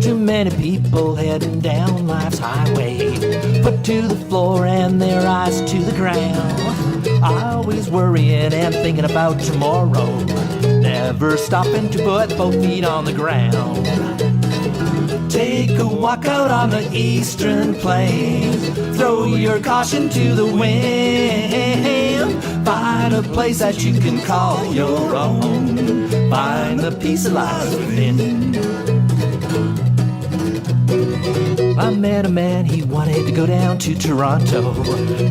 Too many people heading down life's highway, put to the floor and their eyes to the ground. Always worrying and thinking about tomorrow, never stopping to put both feet on the ground. Take a walk out on the eastern plains, throw your caution to the wind. Find a place that you can call your own, find the peace that lies within. I met a man, he wanted to go down to Toronto,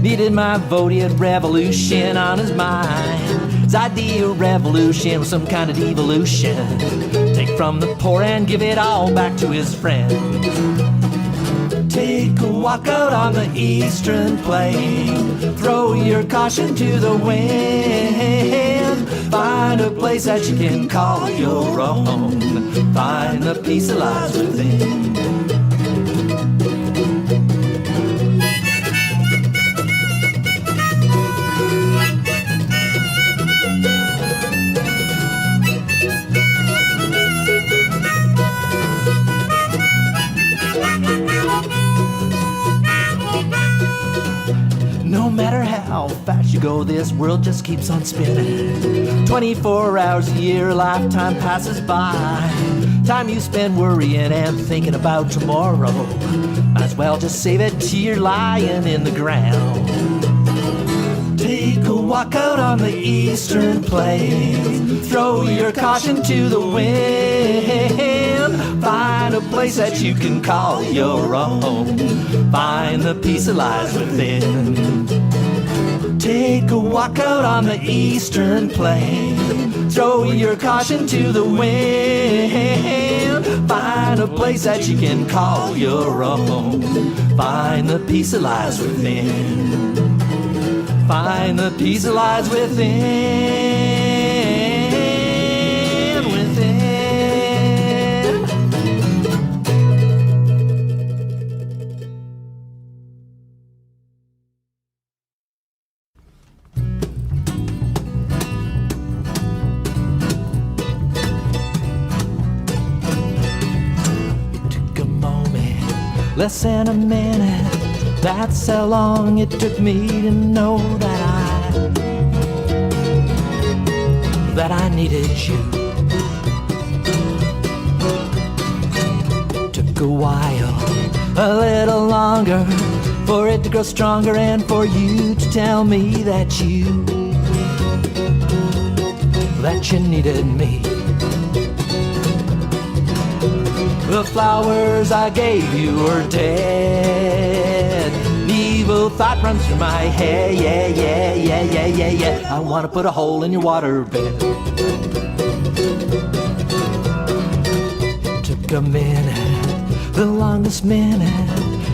needed my vote, he had revolution on his mind. His idea of revolution was some kind of devolution, take from the poor and give it all back to his friends. Take a walk out on the eastern plain, throw your caution to the wind. Find a place that you can call your own, find the peace that lies within. No matter how fast you go, this world just keeps on spinning. 24 hours a year, a lifetime passes by. Time you spend worrying and thinking about tomorrow, might as well just save it till you're lying in the ground. Take a walk out on the eastern plains, throw your caution to the wind. Find a place that you can call your own, find the peace that lies within. Take a walk out on the eastern plains, throw your caution to the wind. Find a place that you can call your own, find the peace that lies within. Find the peace that lies within, within. It took a moment, less than a minute. That's how long it took me to know that I needed you. Took a while, a little longer, for it to grow stronger and for you to tell me that you needed me. The flowers I gave you were dead. An evil thought runs through my head. Yeah. I wanna put a hole in your waterbed. Took a minute, the longest minute,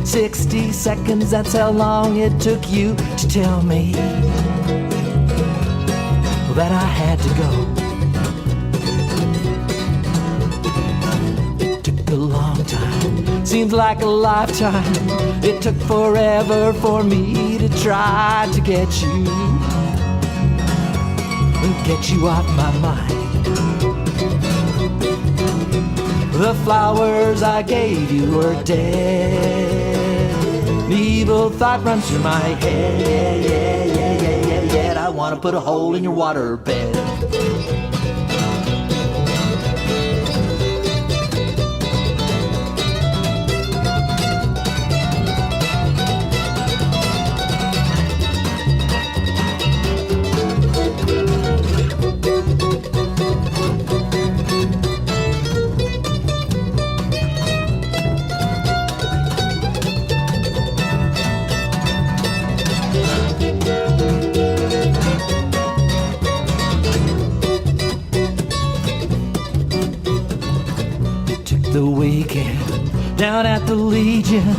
60 seconds, that's how long it took you to tell me that I had to go. A long time, seems like a lifetime. It took forever for me to try to get you off my mind. The flowers I gave you were dead. An evil thought runs through my head. I wanna put a hole in your waterbed. The weekend down at the Legion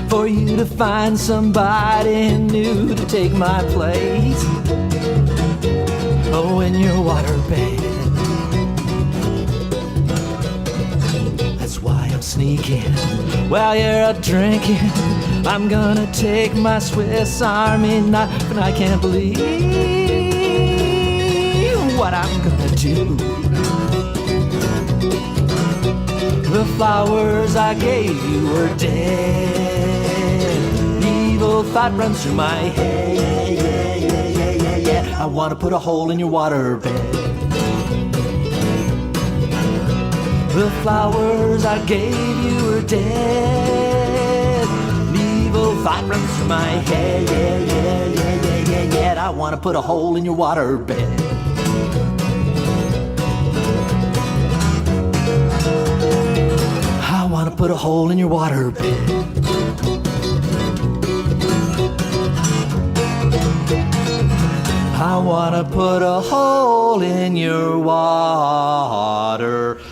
for you to find somebody new to take my place. Oh, in your waterbed. That's why I'm sneaking while you're out drinking. I'm gonna take my Swiss Army knife, and I can't believe what I'm gonna do. The flowers I gave you were dead. Evil thought runs through my head. I want to put a hole in your waterbed. The flowers I gave you were dead. Evil thought runs through my head. I want to put a hole in your waterbed. I want to put a hole in your waterbed. I want to put a hole in your waterbed.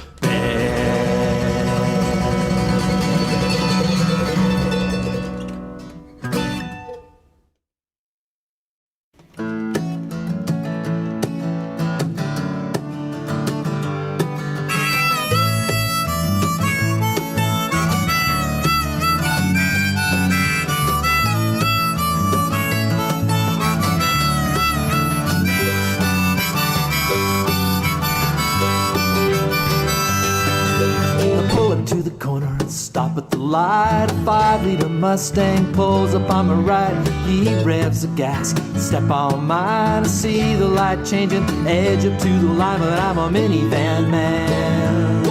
To the corner and stop at the light. A 5-liter Mustang pulls up on my right. He revs the gas, step on mine. I see the light changing, edge up to the line. But I'm a minivan man.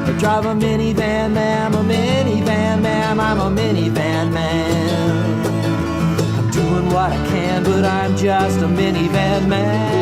I drive a minivan man, I'm a minivan man, I'm a minivan man. I'm doing what I can, but I'm just a minivan man.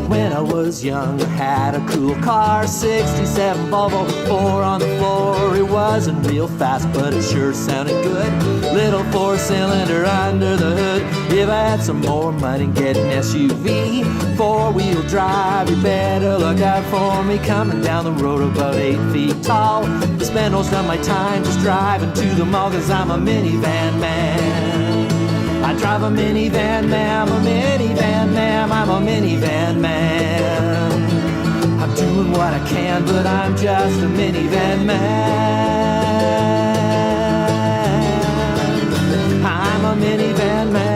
When I was young, I had a cool car, 67 Volvo, 4 on the floor. It wasn't real fast, but it sure sounded good. Little 4-cylinder under the hood. If I had some more money, get an SUV, 4-wheel drive. You better look out for me coming down the road about 8 feet tall. I spend most of my time just driving to the mall, 'cause I'm a minivan man. I drive a minivan man, I'm a minivan man, I'm a minivan man. I'm doing what I can, but I'm just a minivan man. I'm a minivan man.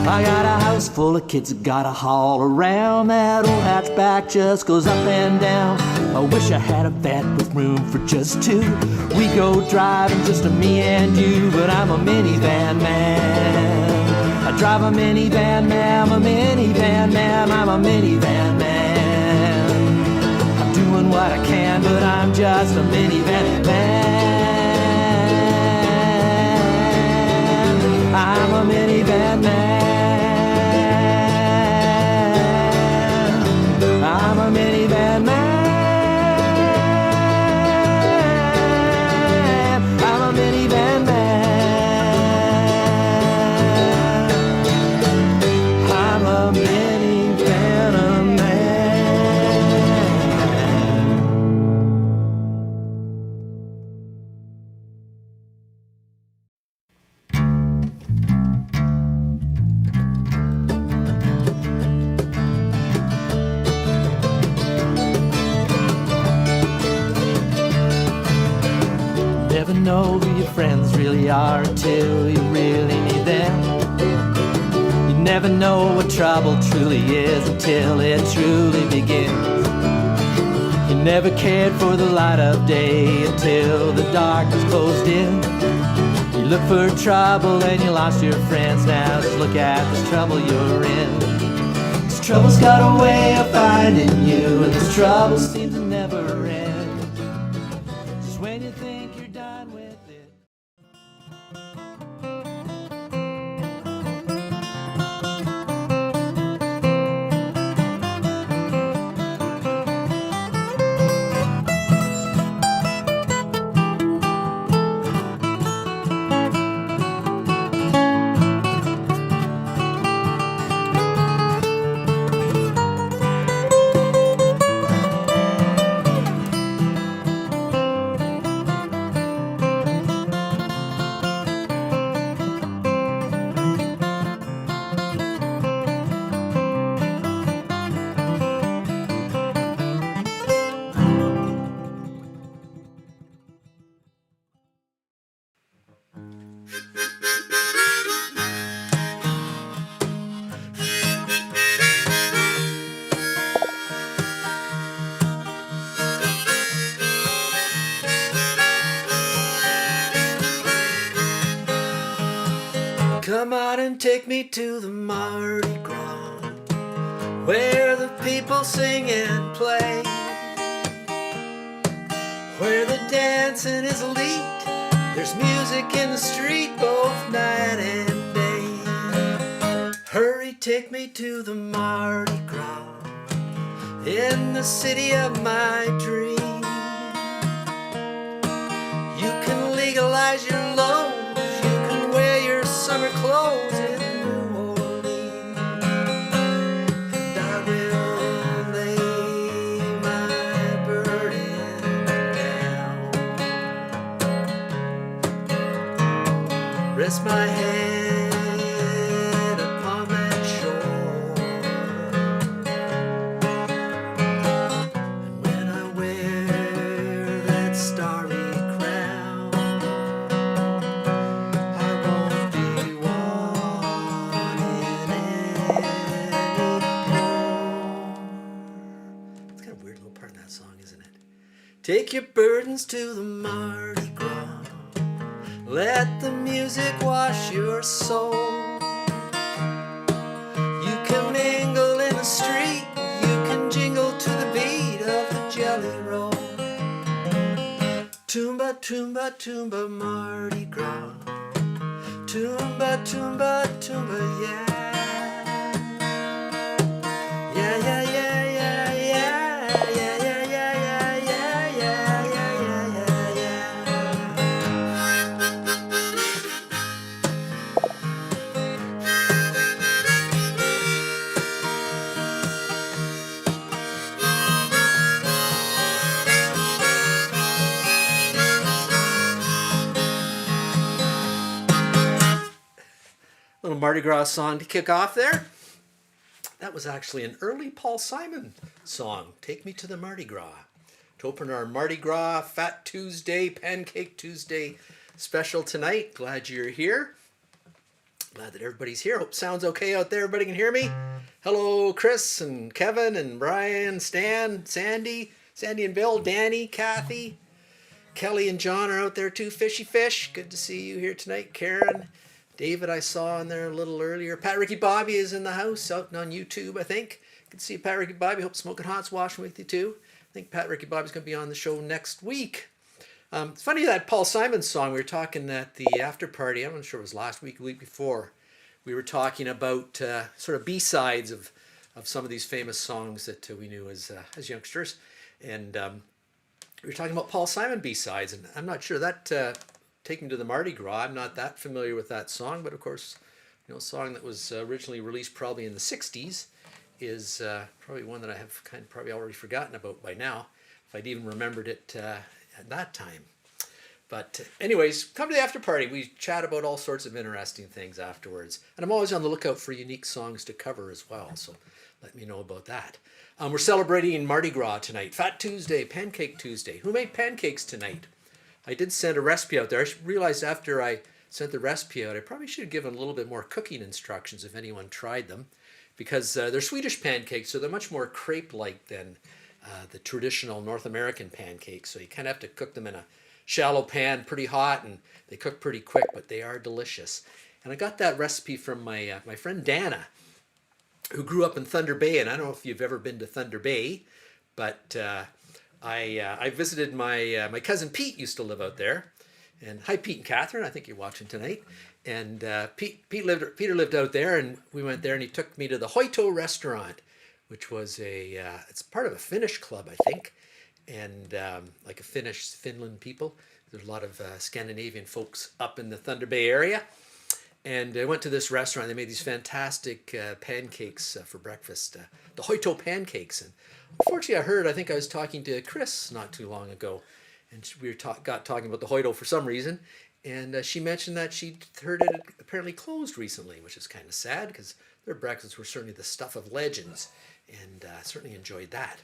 I got a house full of kids that gotta haul around. That old hatchback just goes up and down. I wish I had a van with room for just two. We go driving, just a me and you, but I'm a minivan man. I drive a minivan man, I'm a minivan man, I'm a minivan man. I'm doing what I can, but I'm just a minivan man. I'm a minivan man. I'm a minivan man. I'm a minivan man. I'm a minivan man. Never know who your friends really are until you really need them. You never know what trouble truly is until it truly begins. You never cared for the light of day until the darkness closed in. You look for trouble and you lost your friends. Now just look at this trouble you're in. This trouble's got a way of finding you, and this trouble seems to never end. Just when you think you're done with it. Come on and take me to the Mardi Gras, where the people sing and play, where the dancing is elite. There's music in the street both night and day. Hurry, take me to the Mardi Gras, in the city of my dreams. You can legalize your loans, you can wear your summer clothes in New Orleans, and I will lay my burden down, rest my head upon that shore, and when I wear that starry crown, I won't be wanting anymore. It's kind of a weird little part in that song, isn't it? Take your burdens to the Mardi Gras, let the music wash your soul. You can mingle in the street, you can jingle to the beat of the Jelly Roll. Toomba, toomba, toomba, Mardi Gras. Toomba, toomba, toomba, yeah. Yeah, yeah, yeah, yeah, yeah, yeah, yeah, yeah, yeah, yeah, yeah, yeah, yeah, Little Mardi Gras song to kick off there. That was actually an early Paul Simon song, Take Me to the Mardi Gras, to open our Mardi Gras Fat Tuesday, Pancake Tuesday special tonight. Glad you're here. Glad that everybody's here. Hope sounds okay out there. Everybody can hear me. Hello, Chris and Kevin and Brian, Stan, Sandy and Bill, Danny, Kathy, Kelly and John are out there too. Fishy Fish, good to see you here tonight. Karen, David I saw in there a little earlier. Pat Ricky Bobby is in the house, out on YouTube, I think. Good to see Pat Ricky Bobby. Hope Smoking Hot's watching with you too. I think Pat Ricky Bobby's going to be on the show next week. It's funny that Paul Simon song, we were talking at the after party, I'm not sure it was last week, the week before. We were talking about sort of B-sides of some of these famous songs that we knew as youngsters. And we were talking about Paul Simon B-sides, and I'm not sure that Take Me to the Mardi Gras, I'm not that familiar with that song, but of course, you know, a song that was originally released probably in the 60s is probably one that I have kind of probably already forgotten about by now, if I'd even remembered it at that time. But anyways, come to the after party. We chat about all sorts of interesting things afterwards. And I'm always on the lookout for unique songs to cover as well, so let me know about that. We're celebrating Mardi Gras tonight, Fat Tuesday, Pancake Tuesday. Who made pancakes tonight? I did send a recipe out there. I realized after I sent the recipe out, I probably should have given a little bit more cooking instructions if anyone tried them, because they're Swedish pancakes, so they're much more crepe-like than the traditional North American pancakes. So you kind of have to cook them in a shallow pan, pretty hot, and they cook pretty quick, but they are delicious. And I got that recipe from my friend Dana, who grew up in Thunder Bay, and I don't know if you've ever been to Thunder Bay, but I visited my cousin Pete used to live out there, and hi Pete and Catherine, I think you're watching tonight. And Peter lived out there, and we went there, and he took me to the Hoito restaurant, which was it's part of a Finnish club, I think, and like a Finland people. There's a lot of Scandinavian folks up in the Thunder Bay area. And I went to this restaurant. They made these fantastic pancakes for breakfast, the Hoito pancakes. And unfortunately, I think I was talking to Chris not too long ago, and we got talking about the Hoito for some reason. And she mentioned that she'd heard it apparently closed recently, which is kind of sad because their breakfasts were certainly the stuff of legends, and certainly enjoyed that.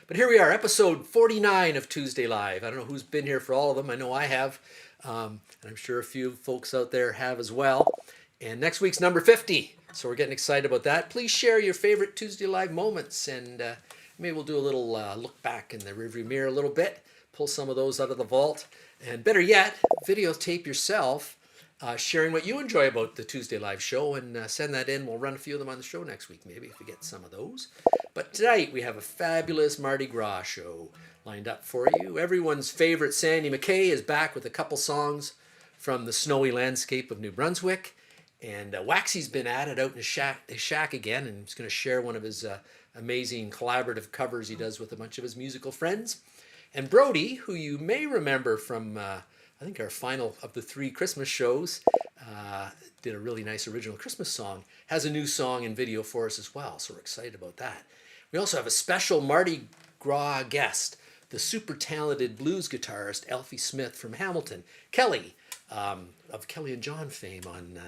But here we are, episode 49 of Tuesday Live. I don't know who's been here for all of them. I know I have. And I'm sure a few folks out there have as well. And next week's number 50. So we're getting excited about that. Please share your favorite Tuesday Live moments. And maybe we'll do a little look back in the rearview mirror a little bit. Pull some of those out of the vault. And better yet, videotape yourself sharing what you enjoy about the Tuesday Live show, and send that in. We'll run a few of them on the show next week, maybe, if we get some of those. But tonight we have a fabulous Mardi Gras show lined up for you. Everyone's favorite Sandy McKay is back with a couple songs from the snowy landscape of New Brunswick. And Waxy's been at it out in his shack again, and he's going to share one of his amazing collaborative covers he does with a bunch of his musical friends. And Brody, who you may remember from, I think, our final of the 3 Christmas shows, did a really nice original Christmas song, has a new song and video for us as well, so we're excited about that. We also have a special Mardi Gras guest, the super talented blues guitarist Elfie Smith from Hamilton. Kelly, of Kelly and John fame on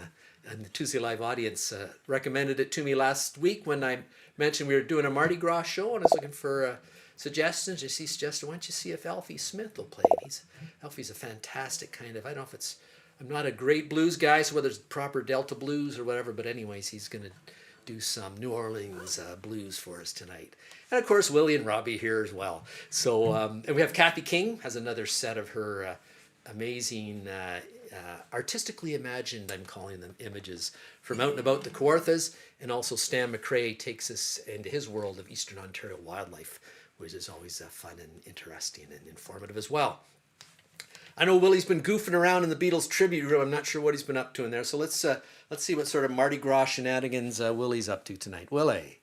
the Tuesday Live audience, recommended it to me last week when I mentioned we were doing a Mardi Gras show, and I was looking for suggestions. He suggested, why don't you see if Elfie Smith will play? Elfie's a fantastic kind of, I don't know if it's, I'm not a great blues guy, so whether it's proper Delta blues or whatever, but anyways, he's going to do some New Orleans blues for us tonight. And of course, Willie and Robbie here as well. So, and we have Kathy King has another set of her amazing, artistically imagined, I'm calling them, images from out and about the Kawarthas. And also Stan McRae takes us into his world of Eastern Ontario wildlife, which is always fun and interesting and informative as well. I know Willie's been goofing around in the Beatles tribute room. I'm not sure what he's been up to in there. So let's see what sort of Mardi Gras shenanigans Willie's up to tonight. Willie.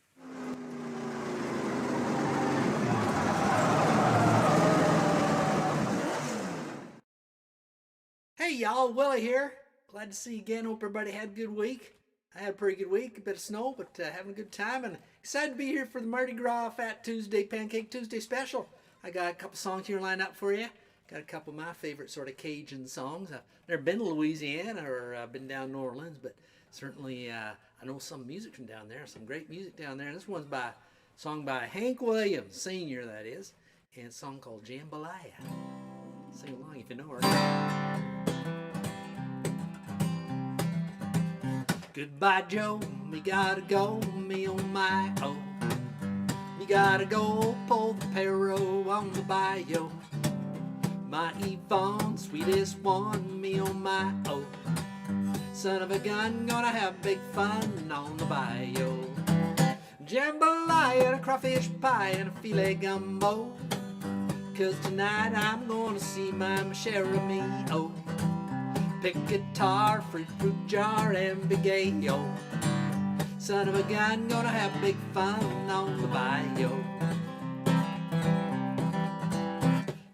Hey y'all, Willie here. Glad to see you again. Hope everybody had a good week. I had a pretty good week, a bit of snow, but having a good time, and excited to be here for the Mardi Gras Fat Tuesday, Pancake Tuesday special. I got a couple songs here lined up for you. Got a couple of my favorite sort of Cajun songs. I've never been to Louisiana or been down New Orleans, but certainly I know some music from down there, some great music down there. And this one's song by Hank Williams, Sr., that is, and a song called Jambalaya. Sing along if you know her. Goodbye, Joe, me gotta go, me oh my oh. Me gotta go pull the perro on the bayou. My Yvonne, sweetest one, me oh my oh. Son of a gun, gonna have big fun on the bayou. Jambalaya, a crawfish pie, and a filet gumbo. 'Cause tonight I'm gonna see my share of me oh. Pick guitar, fruit jar, and big ayo. Son of a gun, gonna have big fun on the bayou.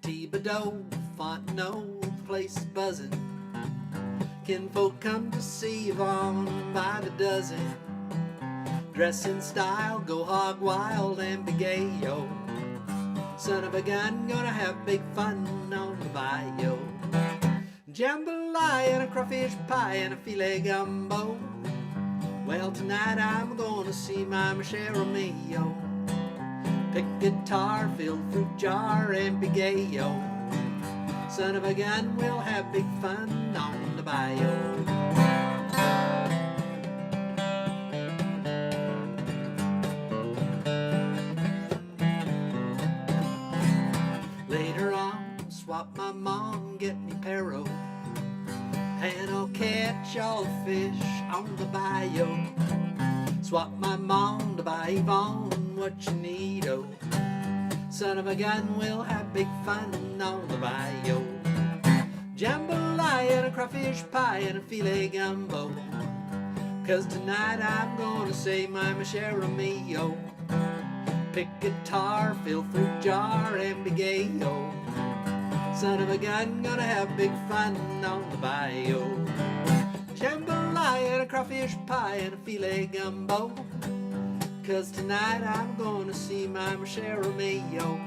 Thibodeau, Fontenot, place is buzzing. Kinfolk come to see Yvonne by the dozen. Dress in style, go hog wild, and big ayo. Son of a gun, gonna have big fun on the bayou. Jambalaya and a crawfish pie and a filet gumbo. Well, tonight I'm gonna see my share of me, yo. Pick guitar, fill fruit jar, and big ayo. Son of a gun, we'll have big fun on the bayou. Later on, swap my mom, get me perro. And I'll catch all the fish on the bayou. Swap my mom to buy Yvonne what you need, oh. Son of a gun, we'll have big fun on the bayou. Jambalaya and a crawfish pie and a filet gumbo. 'Cause tonight I'm gonna say my share of me, oh. Pick guitar, fill fruit jar, and big ayo. Son of a gun, gonna have big fun on the bayou. Jambalaya and a crawfish pie and a filet gumbo. 'Cause tonight I'm gonna see my share of me, yo.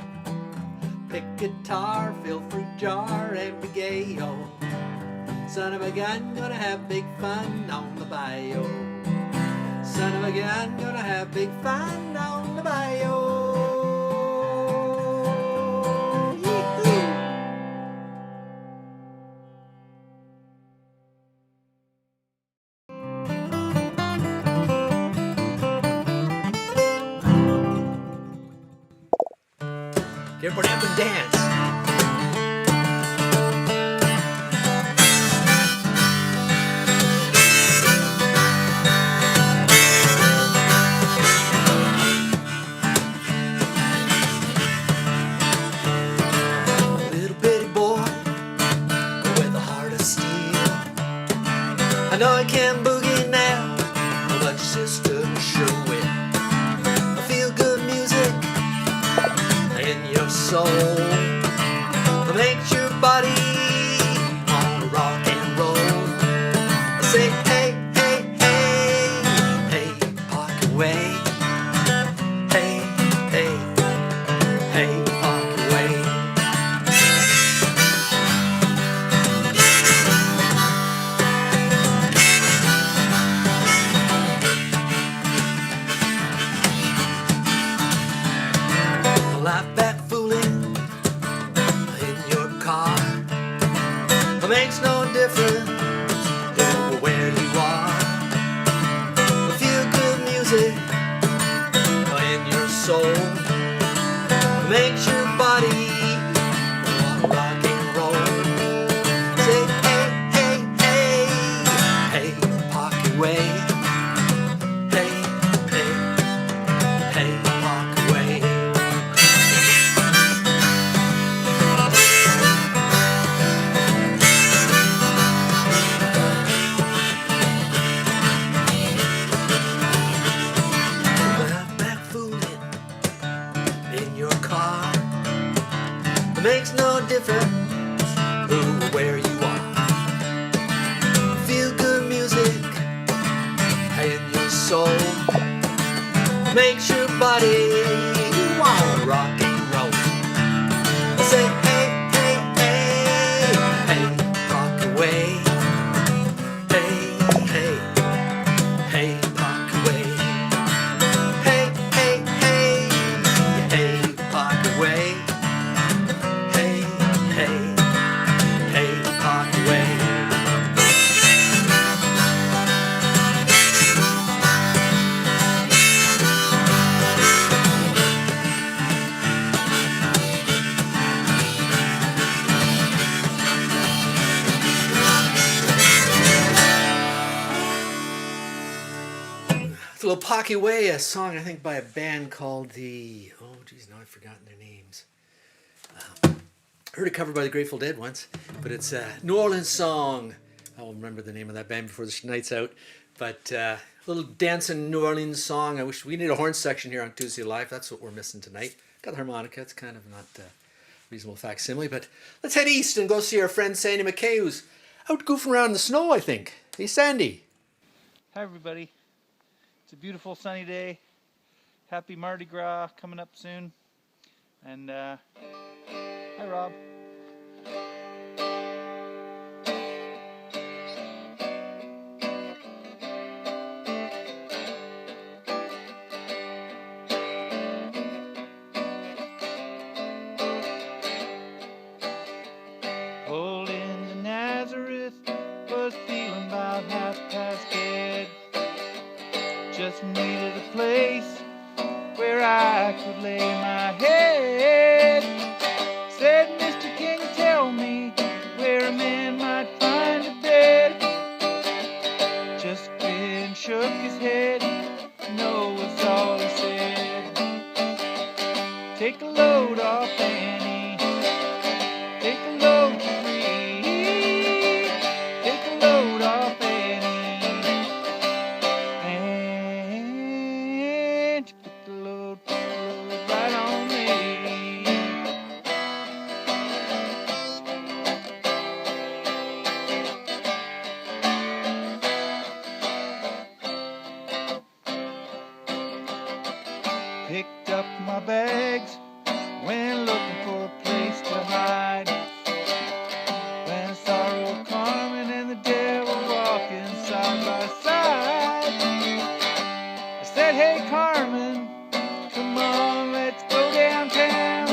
Pick guitar, fill fruit jar, and big ayo. Son of a gun, gonna have big fun on the bayou. Son of a gun, gonna have big fun on the bayou. Get everybody up and dance. I know I can't boogie now, but your sister sure will. I feel good music in your soul. It makes your body wanna rock and roll. I say hey, hey, hey, hey, park away. Hey, hey, hey, park away. Laugh back fooling in your car. It makes no difference where you are. Feel good music in your soul. It makes your body wanna rock and roll. Say hey, hey, hey, hey, park away. Hey, hey, hey, park away. Back fooling in your car. It makes no difference who or where you are. Feel good music in your soul. Makes your body wanna rock and roll. Say hey, hey, hey, hey, park away. Hey, hey, hey, park away. Hey, hey, hey, hey, park away. Hey, hey, hey, park away. It's a little Pocky Way, a song I think by a band called the, oh geez, now I've forgotten their names. Heard it covered by the Grateful Dead once, but it's a New Orleans song. I'll remember the name of that band before the night's out. But a little dancing New Orleans song. I wish we need a horn section here on Tuesday Live. That's what we're missing tonight. Got the harmonica. It's kind of not a reasonable facsimile, but let's head east and go see our friend Sandy McKay, who's out goofing around in the snow, I think. Hey, Sandy. Hi everybody. It's a beautiful sunny day. Happy Mardi Gras coming up soon. And hi Rob. Pulled into Nazareth, was feeling about half past dead. Just needed a place where I could lay my head. Said, Mr. King, tell me where a man might find a bed. Just grinned and shook his head. No was all he said. Take a load off Annie. Take a load for free. Take a load off Annie. And you put the load right on me. Picked up my bags, went looking for a place to hide. When I saw old Carmen and the devil walking side by side, I said, hey Carmen, come on, let's go downtown.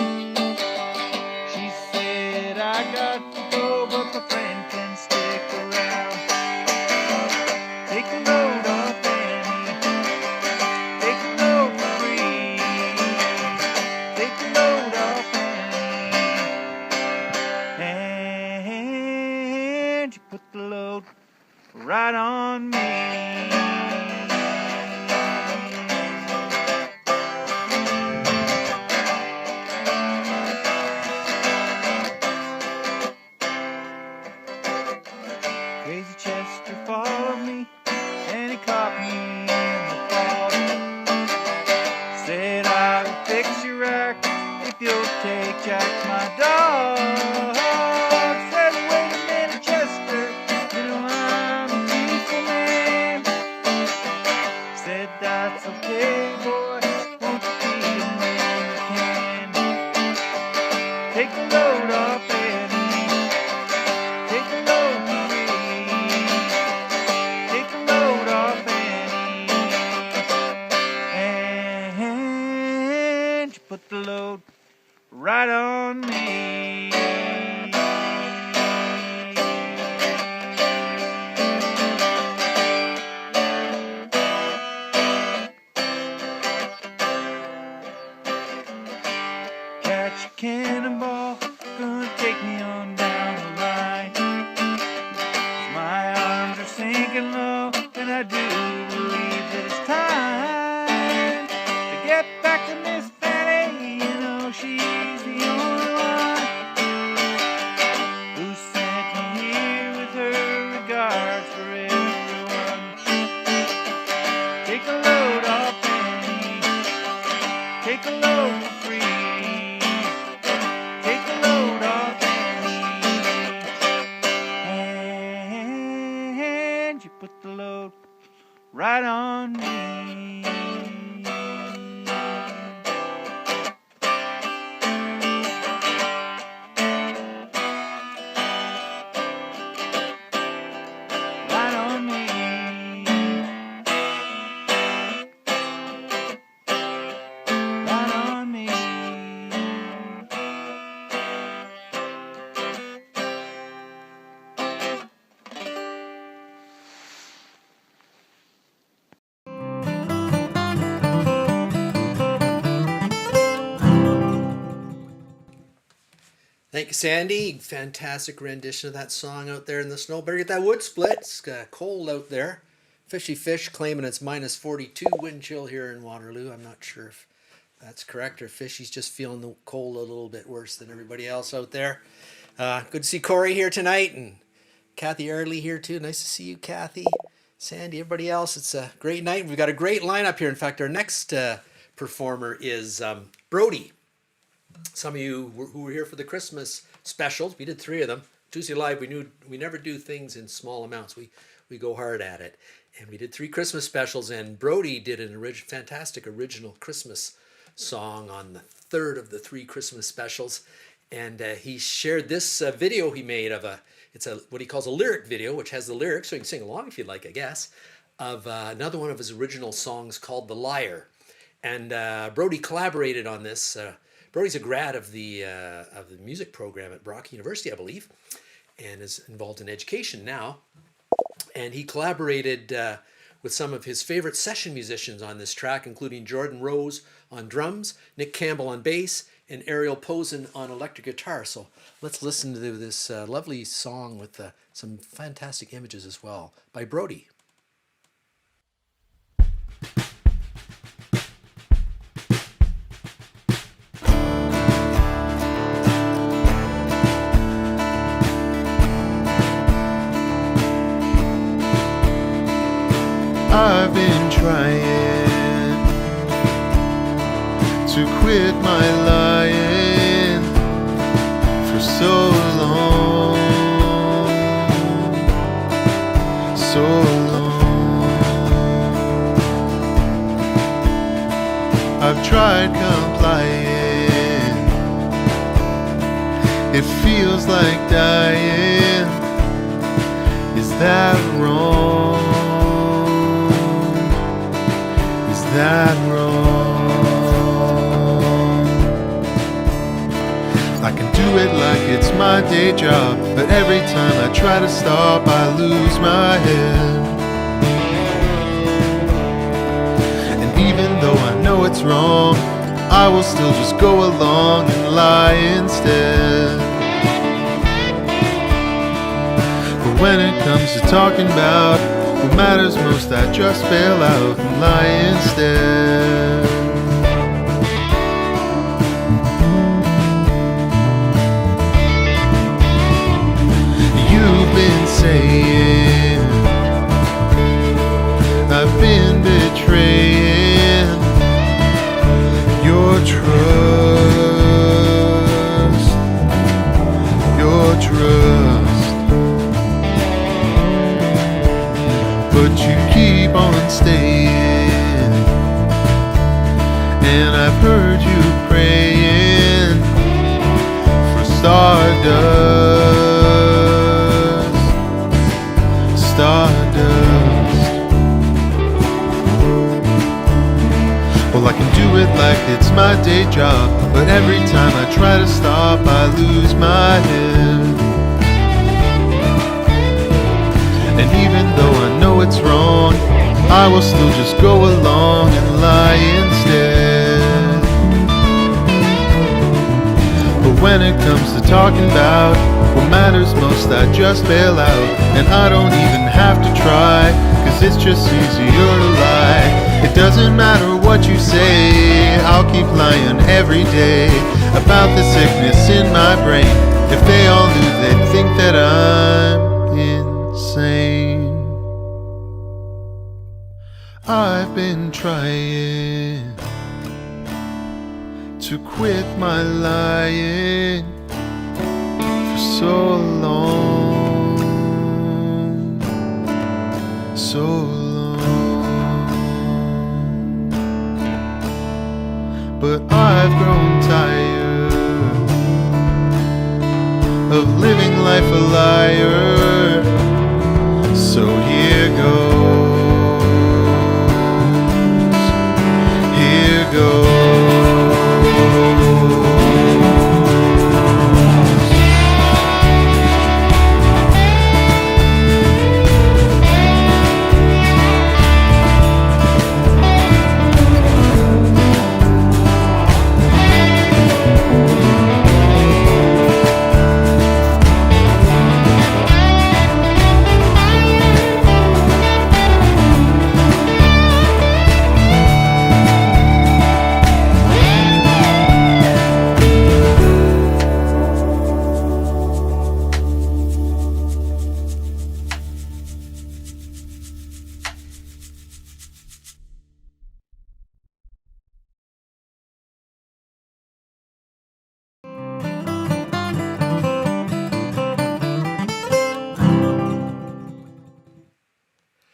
She said, I got to go, but my friend can stick around. Take a load off Annie. Take a load for free. Take a load off Annie. And you put the load right on me. Crazy chest mister followed me, and he caught me in the fault. Said I will fix your act if you'll take Jack, my dog. Said, wait a minute, Chester, you know I'm a peaceful man. Said, that's okay, boy, won't you be a man you can. Take the load off Eddie, take the load Marie, take the load off Annie, and you put the load right on me. Catch a cannonball, gonna take me on down the line. My arms are sinking low, and I do believe that it's time to get back to Miss Fanny. You know she's the only one who sent me here with her regards for everyone. Take a load off Fanny, take a load for free. Take a load off Annie, and you put the load right on me. Right on me. Right on me. Thank you, Sandy. Fantastic rendition of that song out there in the snow. Better get that wood split. It's cold out there. Fishy Fish claiming it's minus 42 wind chill here in Waterloo. I'm not sure if that's correct or Fishy's just feeling the cold a little bit worse than everybody else out there. Good to see Corey here tonight and Kathy Ardley here too. Nice to see you, Kathy. Sandy, everybody else. It's a great night. We've got a great lineup here. In fact, our next performer is Brody. Some of you who were here for the Christmas specials, we did 3 of them. Tuesday Live, we never do things in small amounts. We go hard at it. And we did 3 Christmas specials, and Brody did an fantastic original Christmas song on the 3rd of the 3 Christmas specials. And he shared this video he made of what he calls a lyric video, which has the lyrics, so you can sing along if you'd like, I guess, of another one of his original songs called The Liar. And Brody collaborated on this. Brody's a grad of the music program at Brock University, I believe, and is involved in education now. And he collaborated with some of his favorite session musicians on this track, including Jordan Rose on drums, Nick Campbell on bass, and Ariel Posen on electric guitar. So let's listen to this lovely song with some fantastic images as well by Brody. I've been trying to quit my lying for so long, so long. I've tried complying, it feels like dying. Is that wrong? That wrong? I can do it like it's my day job, but every time I try to stop, I lose my head. And even though I know it's wrong, I will still just go along and lie instead. But when it comes to talking about what matters most, I just bail out and lie instead. You've been saying but you keep on staying. And I've heard you praying for stardust, stardust. Well, I can do it like it's my day job, but every time I try to stop, I lose my head. And even though I know it's wrong, I will still just go along and lie instead. But when it comes to talking about what matters most, I just bail out. And I don't even have to try, 'cause it's just easier to lie. It doesn't matter what you say, I'll keep lying every day about the sickness in my brain. If they all knew, they'd think that I'm insane. I've been trying to quit my lying for so long, so long. But I've grown tired of living life a liar. So here goes, here goes.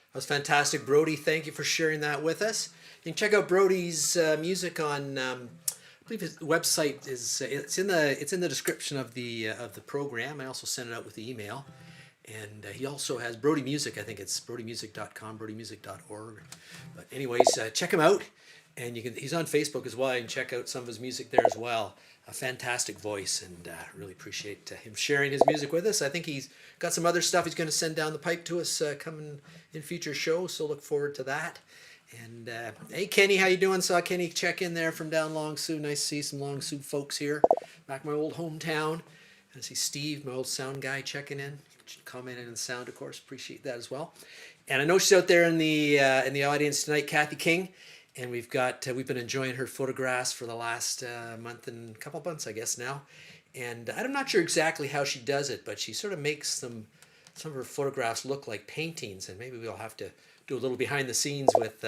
That was fantastic, Brody. Thank you for sharing that with us. You can check out Brody's music on. I believe his website is. It's in the description of the program. I also sent it out with the email, and he also has Brody Music. I think it's brodymusic.com, brodymusic.org. But anyways, check him out, and you can. He's on Facebook as well. You can check out some of his music there as well. A fantastic voice, and really appreciate him sharing his music with us. I think he's got some other stuff he's going to send down the pipe to us coming in future shows, so look forward to that. And hey, Kenny, how you doing? Saw Kenny check in there from down Long Sault. Nice to see some Long Sault folks here, back in my old hometown. And I see Steve, my old sound guy, checking in, commenting on the sound, of course. Appreciate that as well. And I know she's out there in the audience tonight, Kathy King. And we've been enjoying her photographs for the last month and couple months, I guess now. And I'm not sure exactly how she does it, but she sort of makes some of her photographs look like paintings. And maybe we'll have to do a little behind the scenes with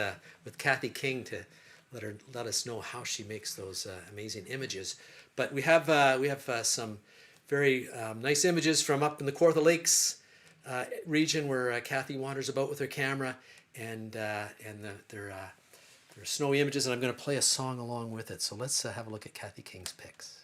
Kathy King to let us know how she makes those amazing images. But we have some very nice images from up in the Kawartha Lakes region where Kathy wanders about with her camera, and they're snowy images, and I'm going to play a song along with it. So let's have a look at Kathy King's pics.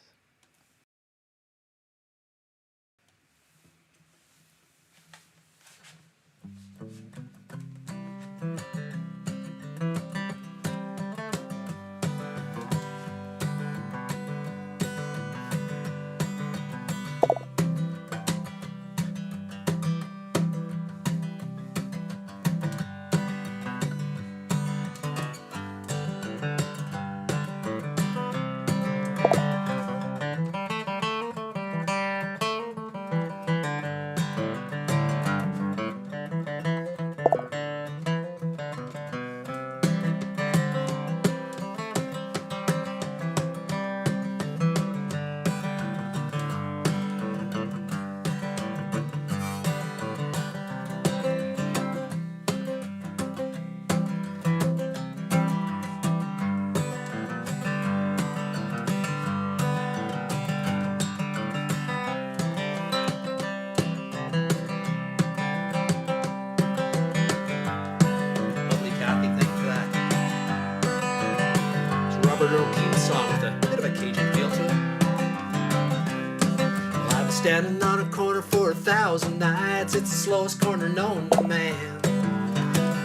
standing on a corner for 1,000 nights. It's the slowest corner known to man.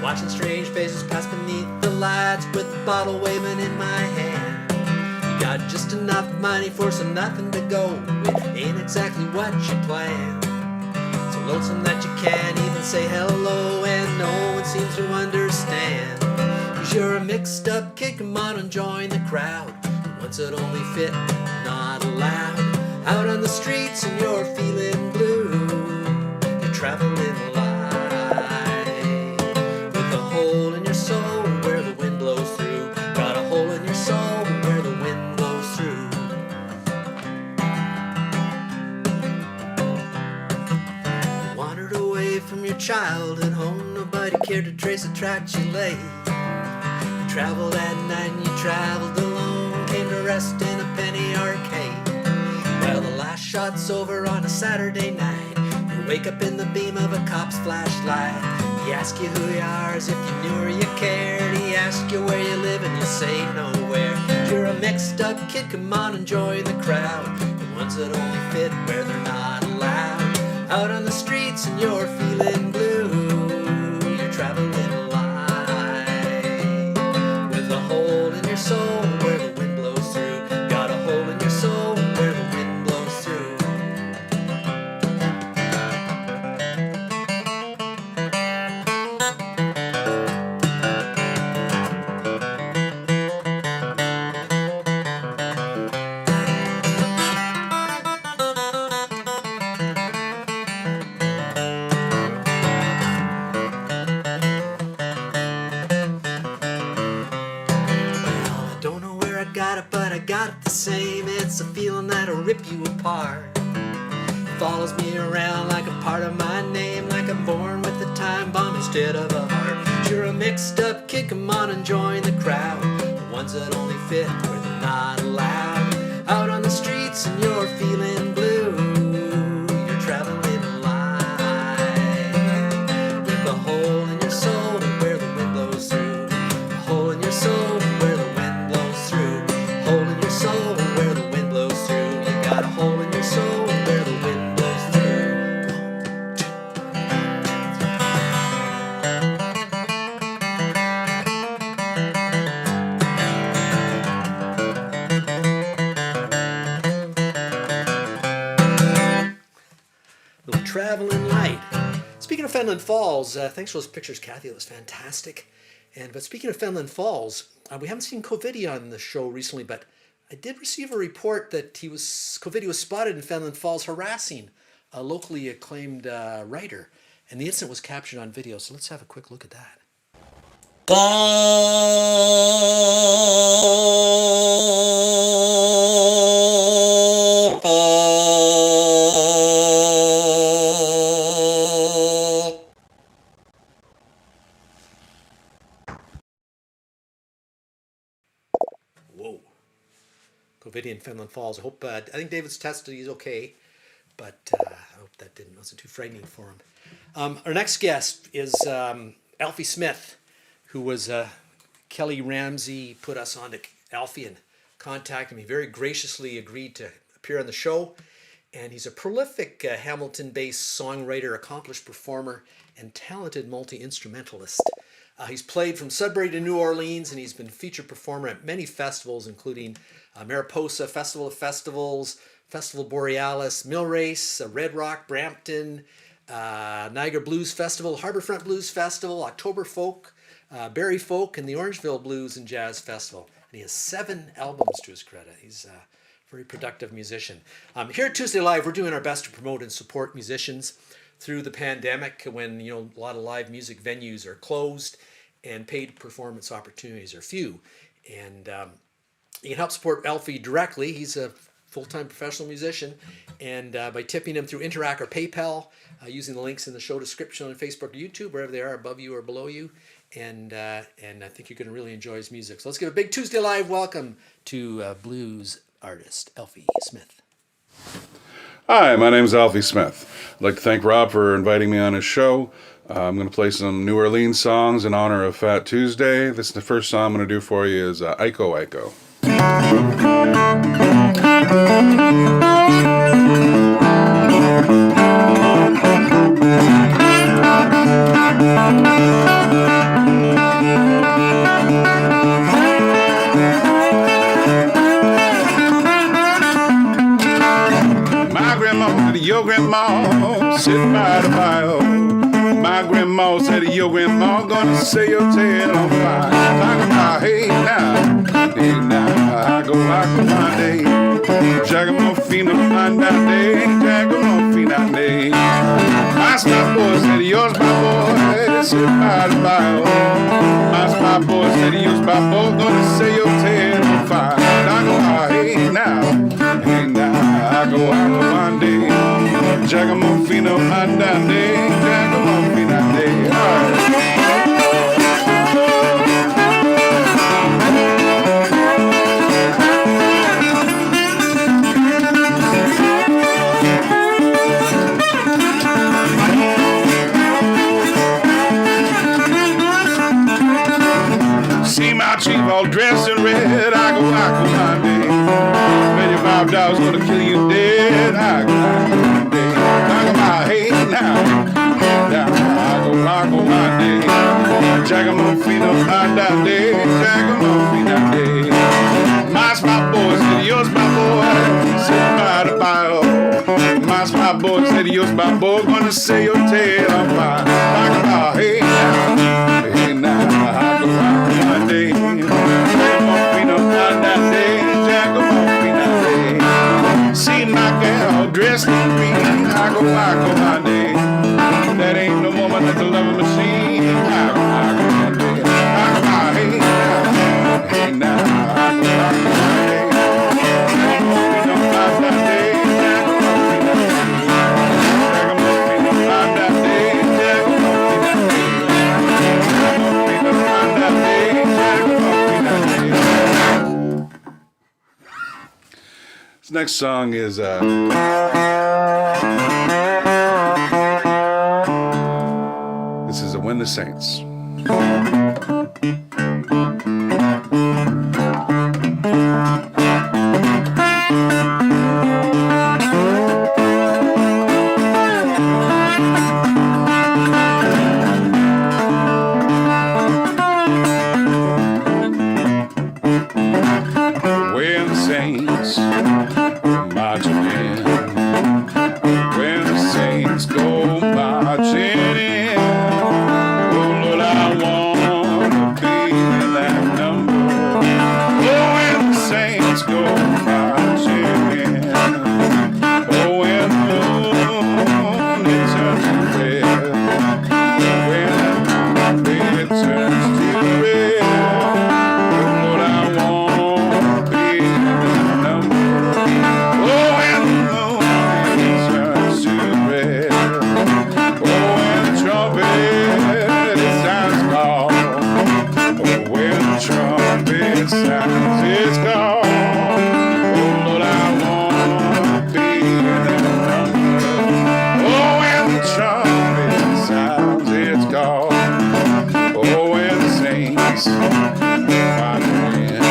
Watching strange faces pass beneath the lights with a bottle waving in my hand. You got just enough money for some nothing to go. It ain't exactly what you planned. So lonesome that you can't even say hello, and no one seems to understand. 'Cause you're a mixed up kid, come on and join the crowd. The ones that only fit, not allowed. Out on the streets and you're feeling blue. You're traveling light with a hole in your soul where the wind blows through. Got a hole in your soul where the wind blows through. Wandered away from your childhood home. Nobody cared to trace the tracks you laid. You traveled at night and you traveled alone. Came to rest in a penny arcade. Well, the last shot's over on a Saturday night. You wake up in the beam of a cop's flashlight. He asks you who you are as if you knew or you cared. He asks you where you live and you say nowhere. You're a mixed up kid, come on and join the crowd. The ones that only fit where they're not allowed. Out on the streets and you're feeling blue. You're traveling light with a hole in your soul where the wind blows through. Got a hole in your soul where the wind blows through. Don't know where I got it, but I got it the same. It's a feeling that'll rip you apart. Follows me around like a part of my name, like I'm born with a time bomb instead of a heart. You're a mixed up kid, come on and join the crowd. The ones that only fit where they're not allowed. Out on the streets and you're feeling blue. You're traveling light with a hole in your soul where the wind blows through. A hole in your soul where the wind blows through. Hole in your soul where the wind blows through. You got a hole in your soul where the wind blows through. Little traveling light. Speaking of Fenland Falls, thanks for those pictures, Kathy. It was fantastic. But speaking of Fenland Falls, we haven't seen Covidi on the show recently, but I did receive a report that Covidi was spotted in Fenland Falls harassing a locally acclaimed writer, and the incident was captured on video. So let's have a quick look at that. Whoa. Covidi in Fenland Falls. I think David's tested. He's okay, but I hope that wasn't too frightening for him. Our next guest is Alfie Smith, who was Kelly Ramsey put us on to Alfie and contacted me. Very graciously agreed to appear on the show. And he's a prolific Hamilton-based songwriter, accomplished performer, and talented multi-instrumentalist. He's played from Sudbury to New Orleans, and he's been featured performer at many festivals, including Mariposa, Festival of Festivals, Festival Borealis, Mill Race, Red Rock, Brampton, Niagara Blues Festival, Harbourfront Blues Festival, October Folk, Barrie Folk, and the Orangeville Blues and Jazz Festival. And he has 7 albums to his credit. He's a very productive musician. Here at Tuesday Live, we're doing our best to promote and support musicians through the pandemic, when a lot of live music venues are closed and paid performance opportunities are few. And you can help support Alfie directly. He's a full-time professional musician, and by tipping him through Interac or PayPal, using the links in the show description on Facebook or YouTube, wherever they are, above you or below you. And I think you're going to really enjoy his music. So let's give a big Tuesday Live welcome to blues artist Alfie Smith. Hi, my name is Alfie Smith. I'd like to thank Rob for inviting me on his show. I'm going to play some New Orleans songs in honor of Fat Tuesday. This is the first song I'm going to do for you is Iko Iko. My grandma said your grandma sitting by the fire. My grandma said your grandma gonna set your tail on fire. Talk about hey now, I go my day. Jagamorphine my day, Jagamorphine day. My boy said yours my boy, sit by the fire. My boy said yours my boy gonna set your tail on fire. Talk about hey now, I go my day. Jagamorphine my day, Jagamorphine day. All right. See my chief all dressed in red, I go my day. When your $5 gonna kill you dead, I go my day. Talk about hey now, I go my day. Jagamorphine my day, Jagamorphine day. My boy said yours my boy, sit by the fire. My boy said yours my boy, gonna say your tail on fire. Talk about hey now, I go my day. Jagamorphine my day, Jagamorphine day. See my gal dressed in green, I go my day. That ain't no woman that's a loving machine. I go my day. I go my hey now, I go my day. Jagamorphine my day, Jagamorphine my day, Jagamorphine my day. This next song is this is When the Saints. When the saints marching in, when the saints go marching in, oh Lord, I wanna be in that number. Oh, when the saints go marching in, oh, when the moon it turns to red, when the moon it turns to red. Sounds it's gone. Oh Lord, I wanna be in that number. Oh, when the trumpet sounds it's gone. Oh, when the saints marching in.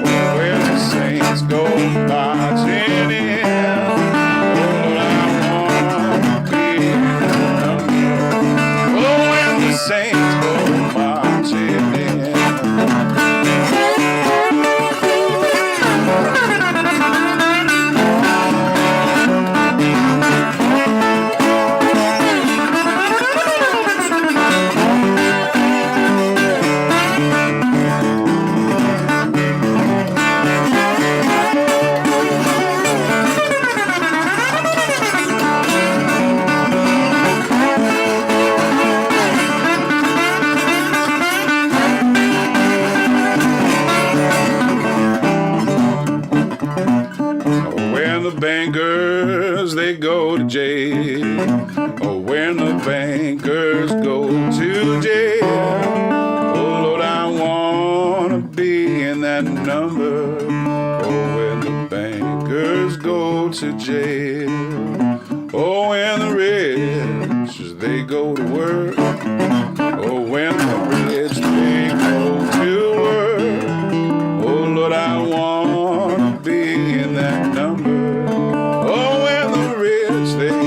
Oh, when the saints go marching in. Oh Lord, I wanna be in that number. Oh, when the saints go marching in. When the bankers, they go to jail. Oh, when the bankers go to jail. Oh, Lord, I wanna be in that number. Oh, when the bankers go to jail. Oh, when the rich, they go to work. Oh, when the rich, they go to work. Oh, Lord, I wanna be in that number. Oh, when the rich, they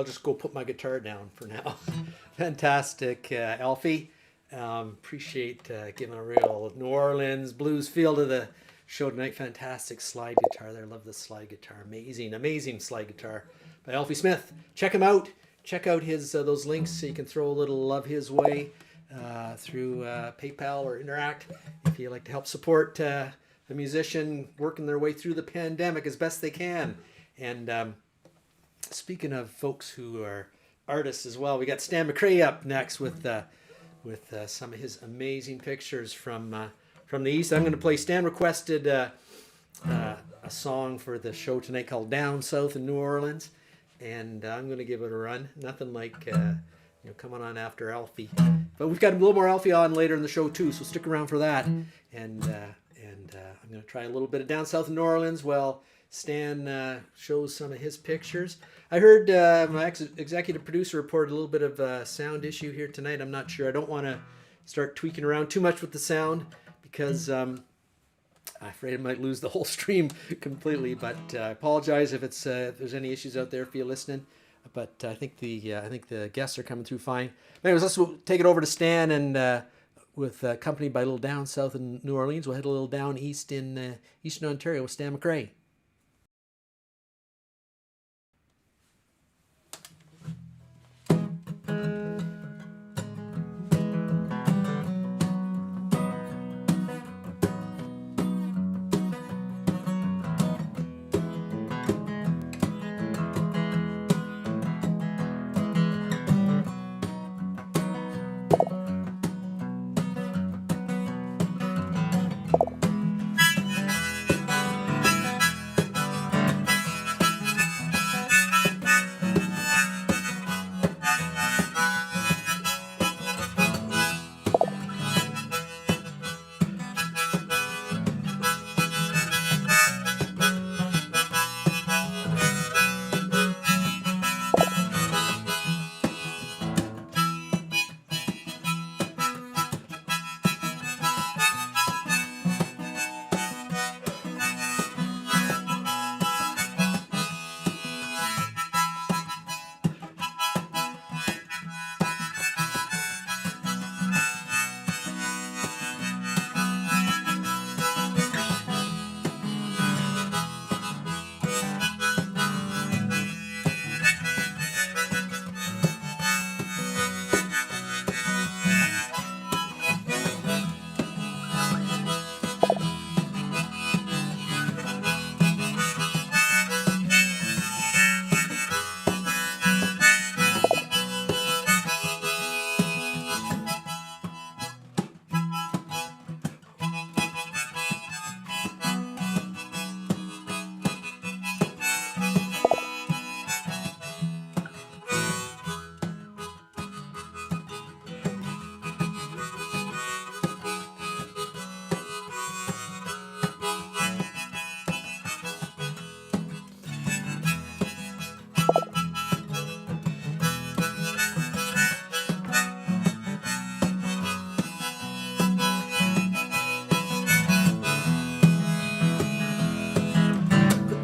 I'll just go put my guitar down for now. Fantastic, Alfie. Appreciate giving a real New Orleans blues feel to the show tonight. Fantastic slide guitar there. Love the slide guitar. Amazing slide guitar by Alfie Smith. Check him out. Check out his those links so you can throw a little love his way through PayPal or Interact if you like to help support a musician working their way through the pandemic as best they can. And speaking of folks who are artists as well, we got Stan McCrae up next with some of his amazing pictures from the East. I'm going to play. Stan requested a song for the show tonight called "Down South in New Orleans," and I'm going to give it a run. Nothing like coming on after Alfie, but we've got a little more Alfie on later in the show too. So stick around for that. And I'm going to try a little bit of "Down South in New Orleans." Well, Stan shows some of his pictures. I heard my executive producer reported a little bit of a sound issue here tonight. I'm not sure. I don't want to start tweaking around too much with the sound because I'm afraid I might lose the whole stream completely. But I apologize if there's any issues out there for you listening. But I think the guests are coming through fine. Anyways, let's take it over to Stan and with accompanied by a little Down South in New Orleans. We'll head a little down east in Eastern Ontario with Stan McCrae.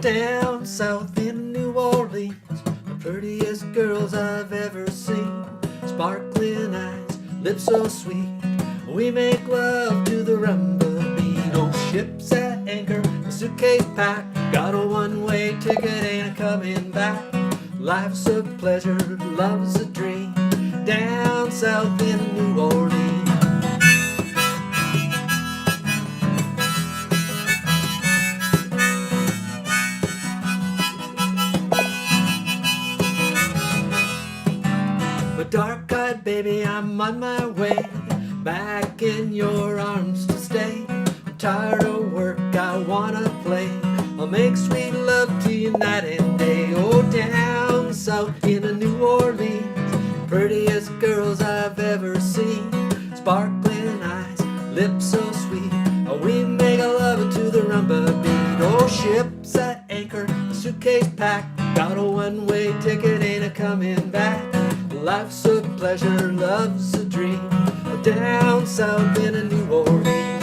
Down south in New Orleans, the prettiest girls I've ever seen. Sparkling eyes, lips so sweet, we make love to the rumba beat. Oh, ships at anchor, a suitcase packed, got a one-way ticket, ain't coming back. Life's a pleasure, love's a dream, down south in New Orleans. Dark-eyed baby, I'm on my way back in your arms to stay. I'm tired of work, I wanna play. I'll make sweet love to you night and day. Oh, down south in a New Orleans, prettiest girls I've ever seen. Sparkling eyes, lips so sweet, oh, we make a love to the rumba beat. Oh, ships at anchor, a suitcase packed, got a one-way ticket, ain't a coming back. Life's a pleasure, love's a dream, down south in a New Orleans.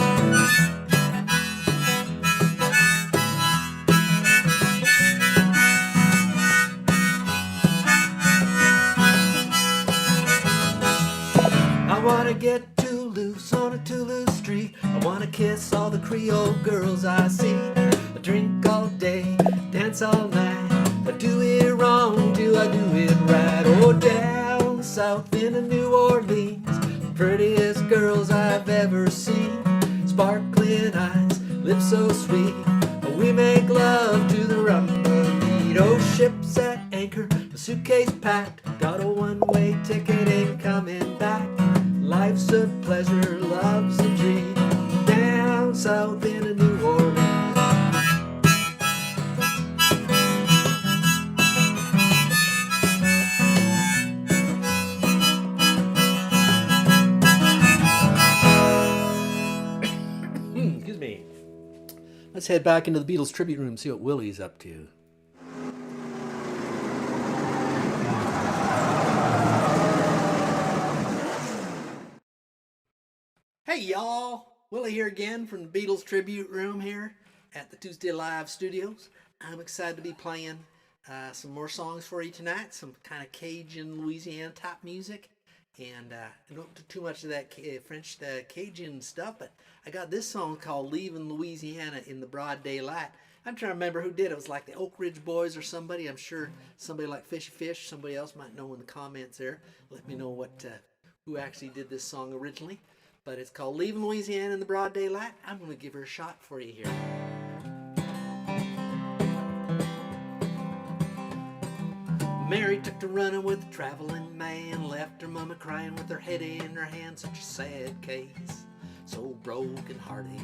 wanna kiss all the Creole girls I see. I drink all day, dance all night. I do it wrong, do I do it right? Oh, down south in New Orleans, the prettiest girls I've ever seen. Sparkling eyes, lips so sweet. We make love to the rumba beat. Oh, ships at anchor, a suitcase packed. Got a one-way ticket, ain't coming back. Life's a pleasure, love's a dream. Down south in New Orleans. Excuse me. Let's head back into the Beatles tribute room, see what Willie's up to. Hey y'all, Willie here again from the Beatles tribute room here at the Tuesday Live studios. I'm excited to be playing some more songs for you tonight, some kind of Cajun, Louisiana type music. And I don't do too much of that French Cajun stuff, but I got this song called Leaving Louisiana in the Broad Daylight. I'm trying to remember who did it. It was like the Oak Ridge Boys or somebody. I'm sure somebody like Fishy Fish, somebody else might know in the comments there. Let me know what who actually did this song originally. But it's called Leaving Louisiana in the Broad Daylight. I'm going to give her a shot for you here. Mary took to running with a traveling man, left her mama crying with her head in her hand. Such a sad case, so broken hearted.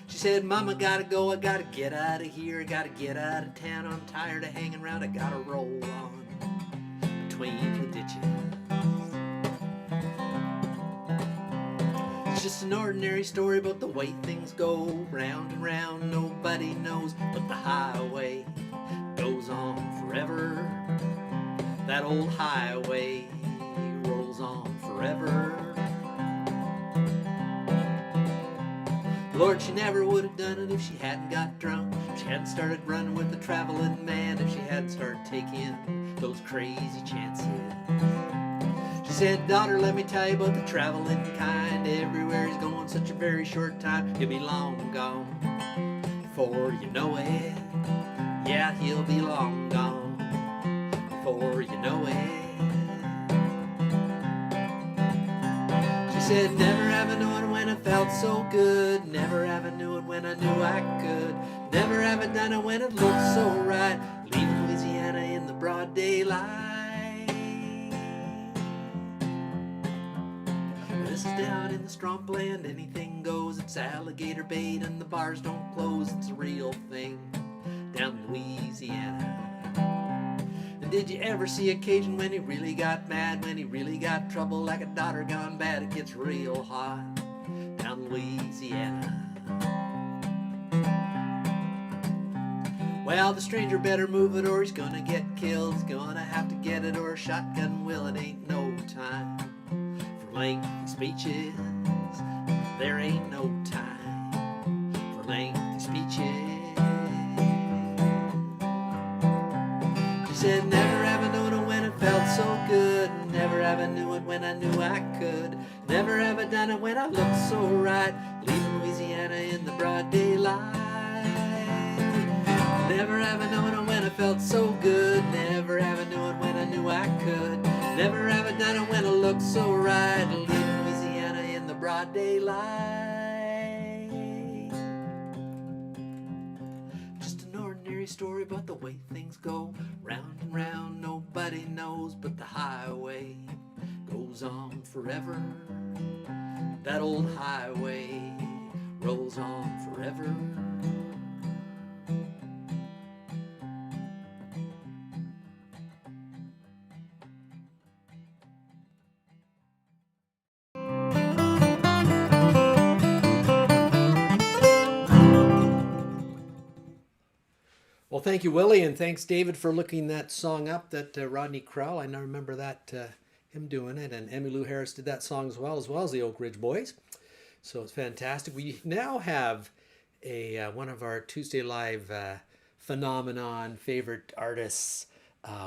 She said, Mama, gotta go, I gotta get out of here, I gotta get out of town, I'm tired of hanging around, I gotta roll on between the ditches. It's just an ordinary story about the way things go, round and round, nobody knows, but the highway goes on forever. That old highway rolls on forever. Lord, she never would have done it if she hadn't got drunk, if she hadn't started running with the traveling man, if she hadn't started taking those crazy chances. She said, daughter, let me tell you about the traveling kind. Everywhere he's going, such a very short time, he'll be long gone before you know it. Yeah, he'll be long gone before you know it. She said, never have I known when I felt so good, never have I knew it when I knew I could, never have I done it when it looked so right, leaving Louisiana in the broad daylight. This is down in the Stromp land, anything goes, it's alligator bait and the bars don't close, it's a real thing down in Louisiana. And did you ever see a Cajun when he really got mad, when he really got trouble, like a daughter gone bad? It gets real hot down in Louisiana. Well, the stranger better move it or he's gonna get killed, he's gonna have to get it or a shotgun will. It ain't no time for lengthy speeches, there ain't no time for lengthy speeches. Said, never have I known it when it felt so good, never have I knew it when I knew I could, never have I done it when I looked so right, leaving Louisiana in the broad daylight. Never have I known it when I felt so good, never have I knew it when I knew I could, never have I done it when I looked so right, leaving Louisiana in the broad daylight. Story about the way things go, round and round, nobody knows, but the highway goes on forever. That old highway rolls on forever. Well, thank you, Willie, and thanks, David, for looking that song up, that Rodney Crowell. I now remember that, him doing it, and Emmylou Harris did that song as well as the Oak Ridge Boys. So it's fantastic. We now have one of our Tuesday Live phenomenon favorite artists,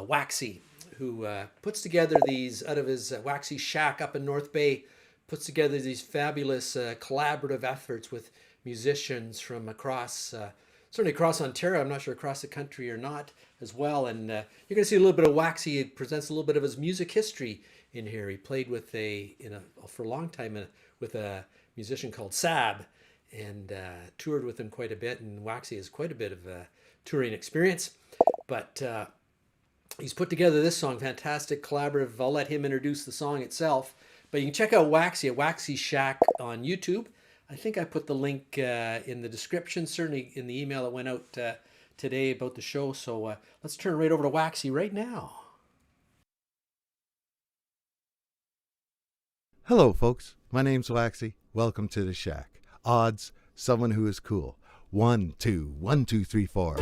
Waxy, who puts together these out of his Waxy shack up in North Bay, puts together these fabulous collaborative efforts with musicians from across, certainly across Ontario. I'm not sure across the country or not as well. And you're going to see a little bit of Waxy. He presents a little bit of his music history in here. He played with for a long time with a musician called Sab, and toured with him quite a bit. And Waxy has quite a bit of touring experience, but he's put together this song, fantastic collaborative. I'll let him introduce the song itself, but you can check out Waxy at Waxy Shack on YouTube. I think I put the link in the description, certainly in the email that went out today about the show. So let's turn right over to Waxy right now. Hello, folks. My name's Waxy. Welcome to the Shack. Odds, someone who is cool. 1, 2, 1, 2, 3, 4.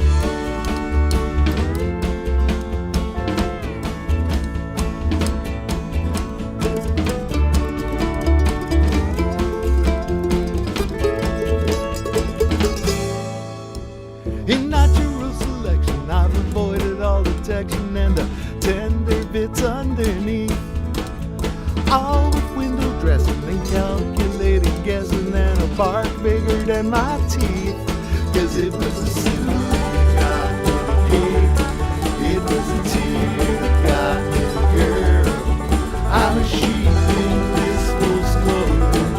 In natural selection, I've avoided all detection and the tender bits underneath. All with window dressing and calculating, guessing, and a bark bigger than my teeth. 'Cause it was a suit that got me the cake. It was a tear that got me the girl. I'm a sheep in this fool's clothing.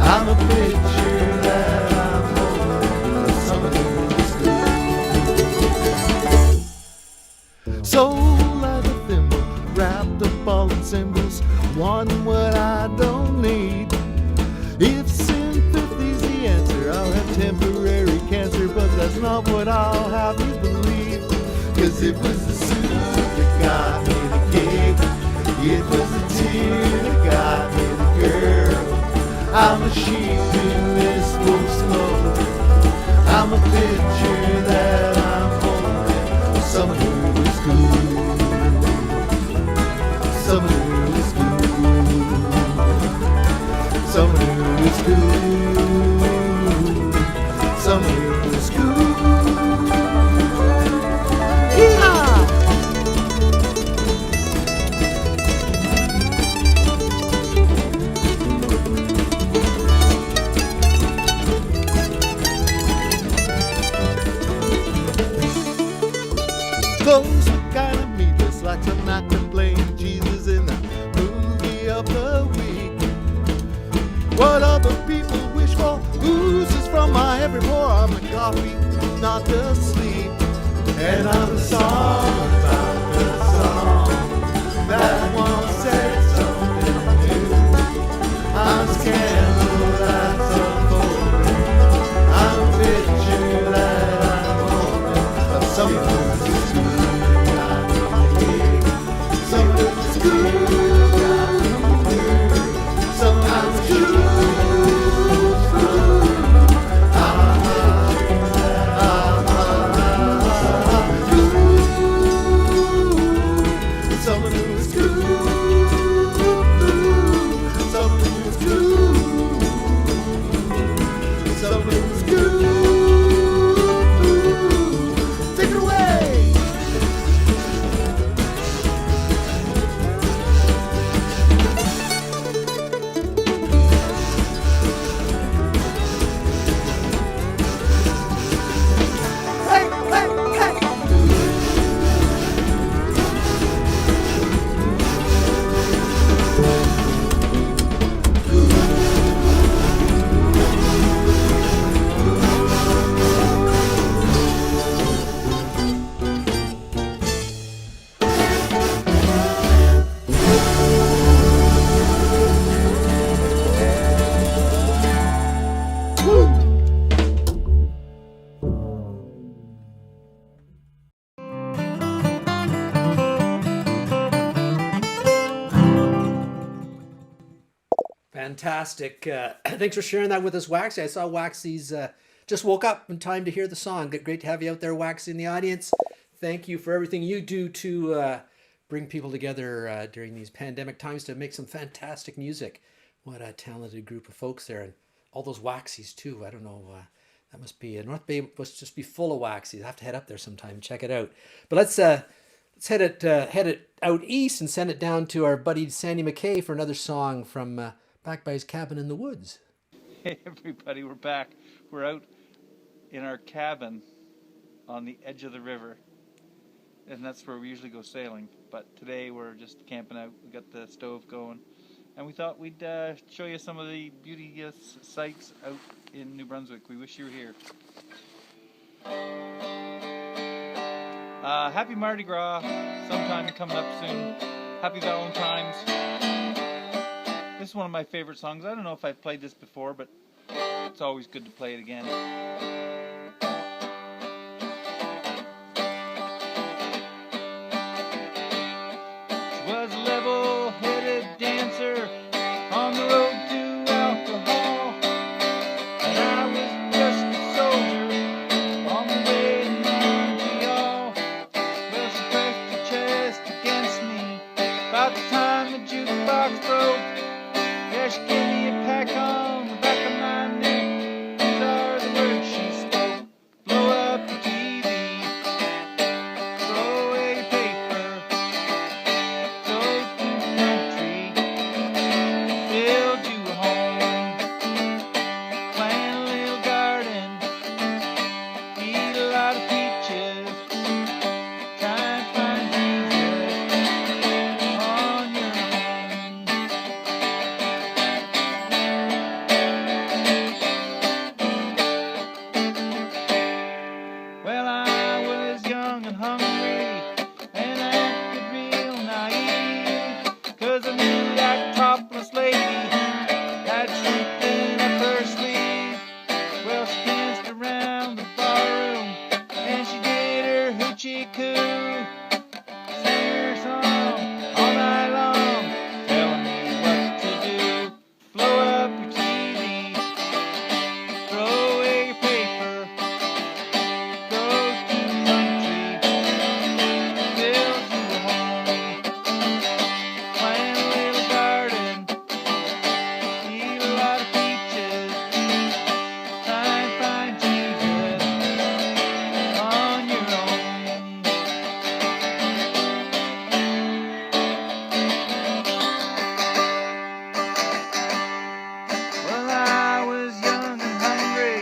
I'm a picture that I'm holding of someone who's good. Soul like a thimble, wrapped up all in symbols, wanting what I don't need. If sympathy's the answer, I'll have temporary cancer, but that's not what I'll have you believe. 'Cause it was the suit that got me the cake. It was the tear that got me the girl. I'm a sheep in this fool's clothing. I'm a picture that I'm holding of someone who is good. Someone who is good. Someone who is good. Someone who is good. Yeehaw! Those who kind of meatless, like some actor playing Jesus in the movie of the week. What other people wish for oozes from my every pore. I'm the coffee, not the sleep. And I'm the song about the song that once said something new. I'm a scandal that's unfolding. I'm a picture that I'm holding of someone who's good. Someone who's good. Someone who's good. Someone who's good. Someone who's good. Someone who's good. Take it away. Hey, hey, hey. Fantastic. Thanks for sharing that with us, Waxy. I saw Waxy's just woke up in time to hear the song. Great to have you out there, Waxy, in the audience. Thank you for everything you do to bring people together during these pandemic times to make some fantastic music. What a talented group of folks there. And all those Waxys, too. I don't know. That must be... North Bay must just be full of Waxys. I have to head up there sometime and check it out. But let's head it out east and send it down to our buddy Sandy McKay for another song from back by his cabin in the woods. Hey everybody, we're back. We're out in our cabin on the edge of the river, and that's where we usually go sailing. But today we're just camping out. We got the stove going, and we thought we'd show you some of the beauteous sights out in New Brunswick. We wish you were here. Happy Mardi Gras, sometime coming up soon. Happy Valentine's. This is one of my favorite songs. I don't know if I've played this before, but it's always good to play it again. She was a level-headed dancer on the road to alcohol, and I was just a soldier on the way to Montreal. Well, she pressed her chest against me about the time the jukebox broke. Yeah, she gave me a peck on the back of my neck. These are the words she spoke. Blow up the TV, throw away your paper, go to the country, build you a home, plant a little garden, eat a lot of peaches, try and find Jesus on your own. Well, I was young and hungry, and I acted real naive, 'cause I knew that topless lady had something up her sleeve. Well, she danced around the barroom, and she did her hoochie coo, sang her song all night long, telling me what to do. Blow up your TV, throw away your paper, go to the country, build you a home, plant a little garden, eat a lot of peaches, try and find Jesus on your own. Well, I was young and hungry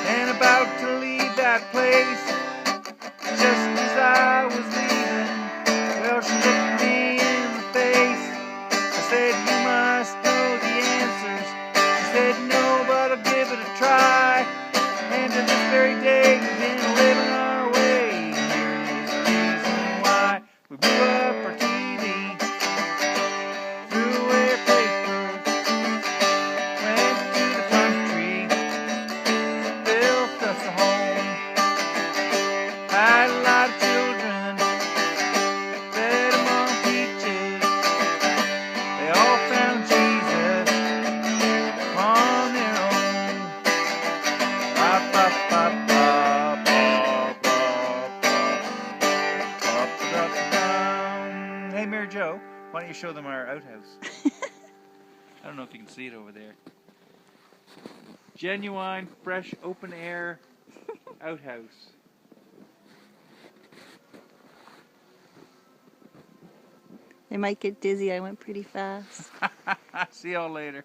and about to leave that place. Just as I was leaving, well, she looked me in the face. I said, you must know the answers. She said, no, but I'll give it a try. And to this very day, we've been living our way. Here's the reason why. We blew up our TV, threw away our paper, went to the country, built us a home, had a lot of children, fed them on peaches. They all found Jesus on their own. Ba, ba, ba, ba, ba, ba, ba, ba, ba, ba. Hey, Mary Jo, why don't you show them our outhouse? I don't know if you can see it over there. Genuine, fresh, open air outhouse. They might get dizzy. I went pretty fast. See y'all later.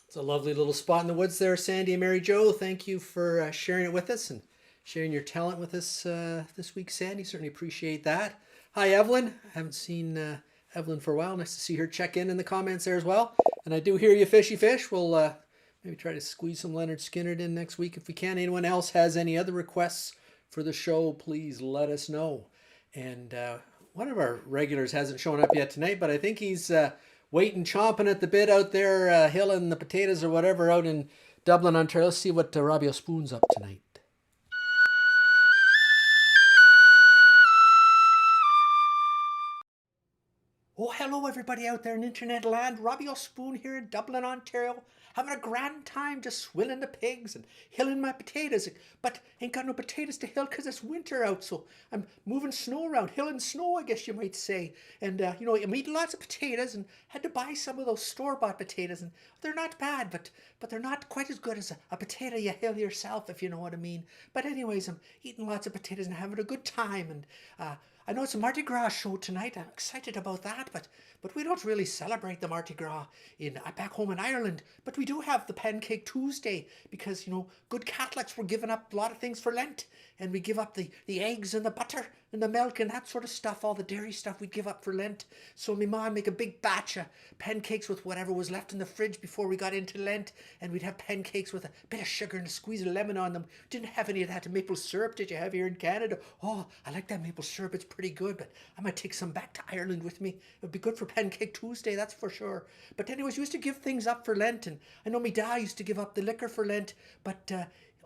It's a lovely little spot in the woods there, Sandy and Mary Jo. Thank you for sharing it with us and sharing your talent with us this week, Sandy. Certainly appreciate that. Hi, Evelyn. I haven't seen Evelyn for a while. Nice to see her check in the comments there as well. And I do hear you, Fishy Fish. We'll maybe try to squeeze some Leonard Skinner in next week if we can. Anyone else has any other requests for the show, please let us know. And one of our regulars hasn't shown up yet tonight, but I think he's waiting, chomping at the bit out there, hilling the potatoes or whatever out in Dublin, Ontario. Let's see what Robbie O'Spoon's up tonight. Oh, hello everybody out there in internet land. Robbie O'Spoon here in Dublin, Ontario. Having a grand time just swilling the pigs and hilling my potatoes. But ain't got no potatoes to hill because it's winter out. So I'm moving snow around, hilling snow, I guess you might say. And, I'm eating lots of potatoes and had to buy some of those store-bought potatoes. And they're not bad, but they're not quite as good as a potato you hill yourself, if you know what I mean. But anyways, I'm eating lots of potatoes and having a good time. And I know it's a Mardi Gras show tonight. I'm excited about that, but we don't really celebrate the Mardi Gras back home in Ireland. But we do have the Pancake Tuesday because, good Catholics were giving up a lot of things for Lent. And we give up the eggs and the butter and the milk and that sort of stuff, all the dairy stuff we'd give up for Lent. So my mom make a big batch of pancakes with whatever was left in the fridge before we got into Lent. And we'd have pancakes with a bit of sugar and a squeeze of lemon on them. Didn't have any of that maple syrup did you have here in Canada? Oh, I like that maple syrup. It's pretty good, but I might take some back to Ireland with me. It would be good for Pancake Tuesday, that's for sure. But anyways, we used to give things up for Lent. And I know my dad used to give up the liquor for Lent, but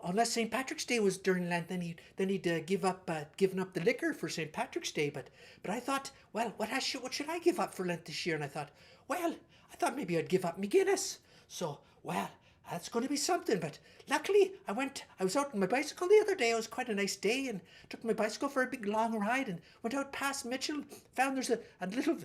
unless St. Patrick's Day was during Lent, then he'd giving up the liquor for St. Patrick's Day. But I thought, well, what should I give up for Lent this year? And I thought maybe I'd give up me Guinness. So, well, that's going to be something. But luckily, I was out on my bicycle the other day. It was quite a nice day, and took my bicycle for a big long ride, and went out past Mitchell. Found there's a little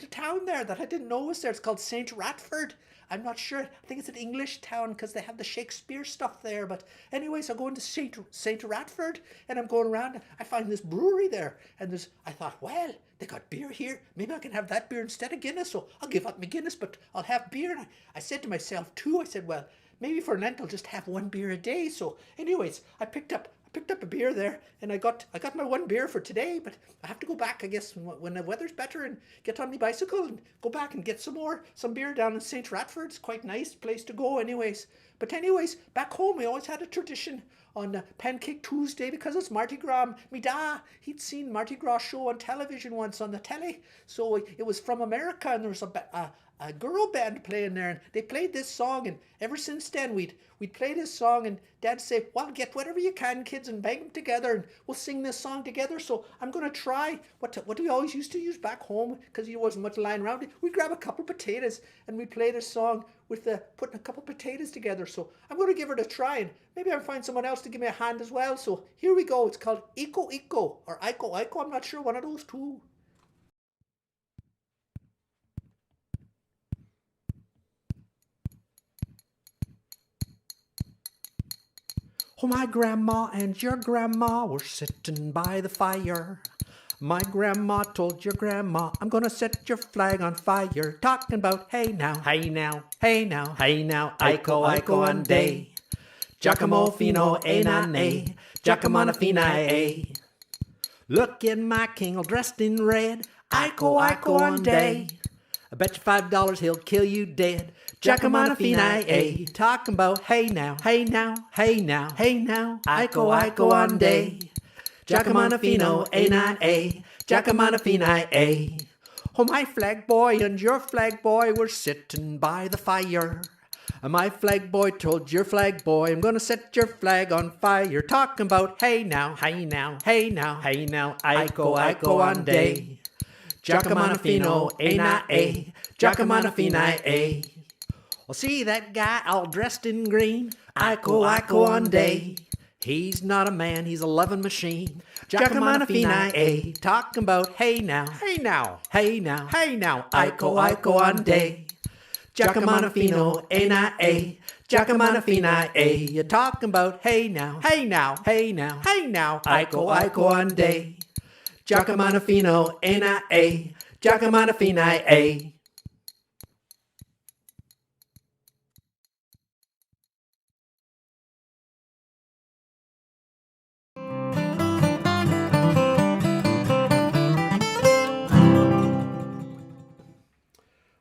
town there that I didn't know was there. It's called St. Ratford. I'm not sure. I think it's an English town because they have the Shakespeare stuff there. But anyways, I go into St. Ratford, and I'm going around. I find this brewery there, and I thought, well, they got beer here. Maybe I can have that beer instead of Guinness. So I'll give up my Guinness, but I'll have beer. And I said to myself too. I said, well, maybe for Lent I'll just have one beer a day. So anyways, I picked up a beer there, and I got my one beer for today, but I have to go back, I guess, when the weather's better, and get on my bicycle and go back and get some beer down in St. Ratford. It's quite nice place to go anyways. But anyways, back home we always had a tradition on Pancake Tuesday because it's Mardi Gras. Me dad, he'd seen Mardi Gras show on television once on the telly, so it was from America, and there was a girl band playing there, and they played this song, and ever since then we'd play this song, and Dad'd say, well, get whatever you can, kids, and bang them together, and we'll sing this song together. So I'm going to try what we always used to use back home, because there wasn't much lying around. We'd grab a couple potatoes, and we'd play this song with putting a couple potatoes together. So I'm going to give it a try, and maybe I'll find someone else to give me a hand as well. So here we go. It's called Eco Eco, or Iko Iko, I'm not sure, one of those two. Oh, my grandma and your grandma were sitting by the fire. My grandma told your grandma, I'm gonna set your flag on fire. Talking about, hey now, hey now, hey now, hey now, Iko Iko one day. Giacomo Fino e nane, Giacomona Fina e. Look at my king all dressed in red, Iko Iko one day. I bet you $5 he'll kill you dead. Giacomona Fina e. Talking about, hey now, hey now, hey now, hey now, Iko Iko one day. Giacomona Fino e nine a, Giacomona Fina e. Oh, my flag boy and your flag boy were sitting by the fire. My flag boy told your flag boy, I'm gonna set your flag on fire. Talking about, hey now, hey now, hey now, hey now, Iko Iko one day. Giacomona Fino e nine a, Giacomona Fina e. Well, see that guy all dressed in green, Iko Iko one day. He's not a man, he's a loving machine. Giacomona Fina e. Talking about, hey now, hey now, hey now, hey now, Iko Iko one day. Giacomona Fino e nine a, Giacomona Fina e. You're talking about, hey now, hey now, hey now, hey now, Iko Iko one day. Giacomona Fino e nine a, Giacomona Fina e.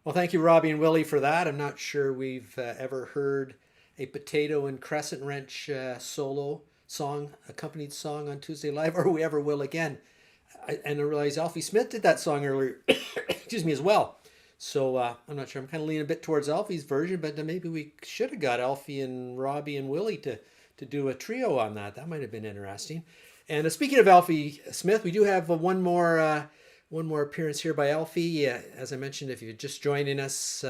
Well, thank you, Robbie and Willie, for that. I'm not sure we've ever heard a potato and crescent wrench solo song, accompanied song on Tuesday Live, or we ever will again. And I realize Alfie Smith did that song earlier, excuse me, as well. So I'm not sure. I'm kind of leaning a bit towards Alfie's version, but maybe we should have got Alfie and Robbie and Willie to do a trio on that. That might have been interesting. And speaking of Alfie Smith, we do have one more one more appearance here by Alfie. As I mentioned, if you're just joining us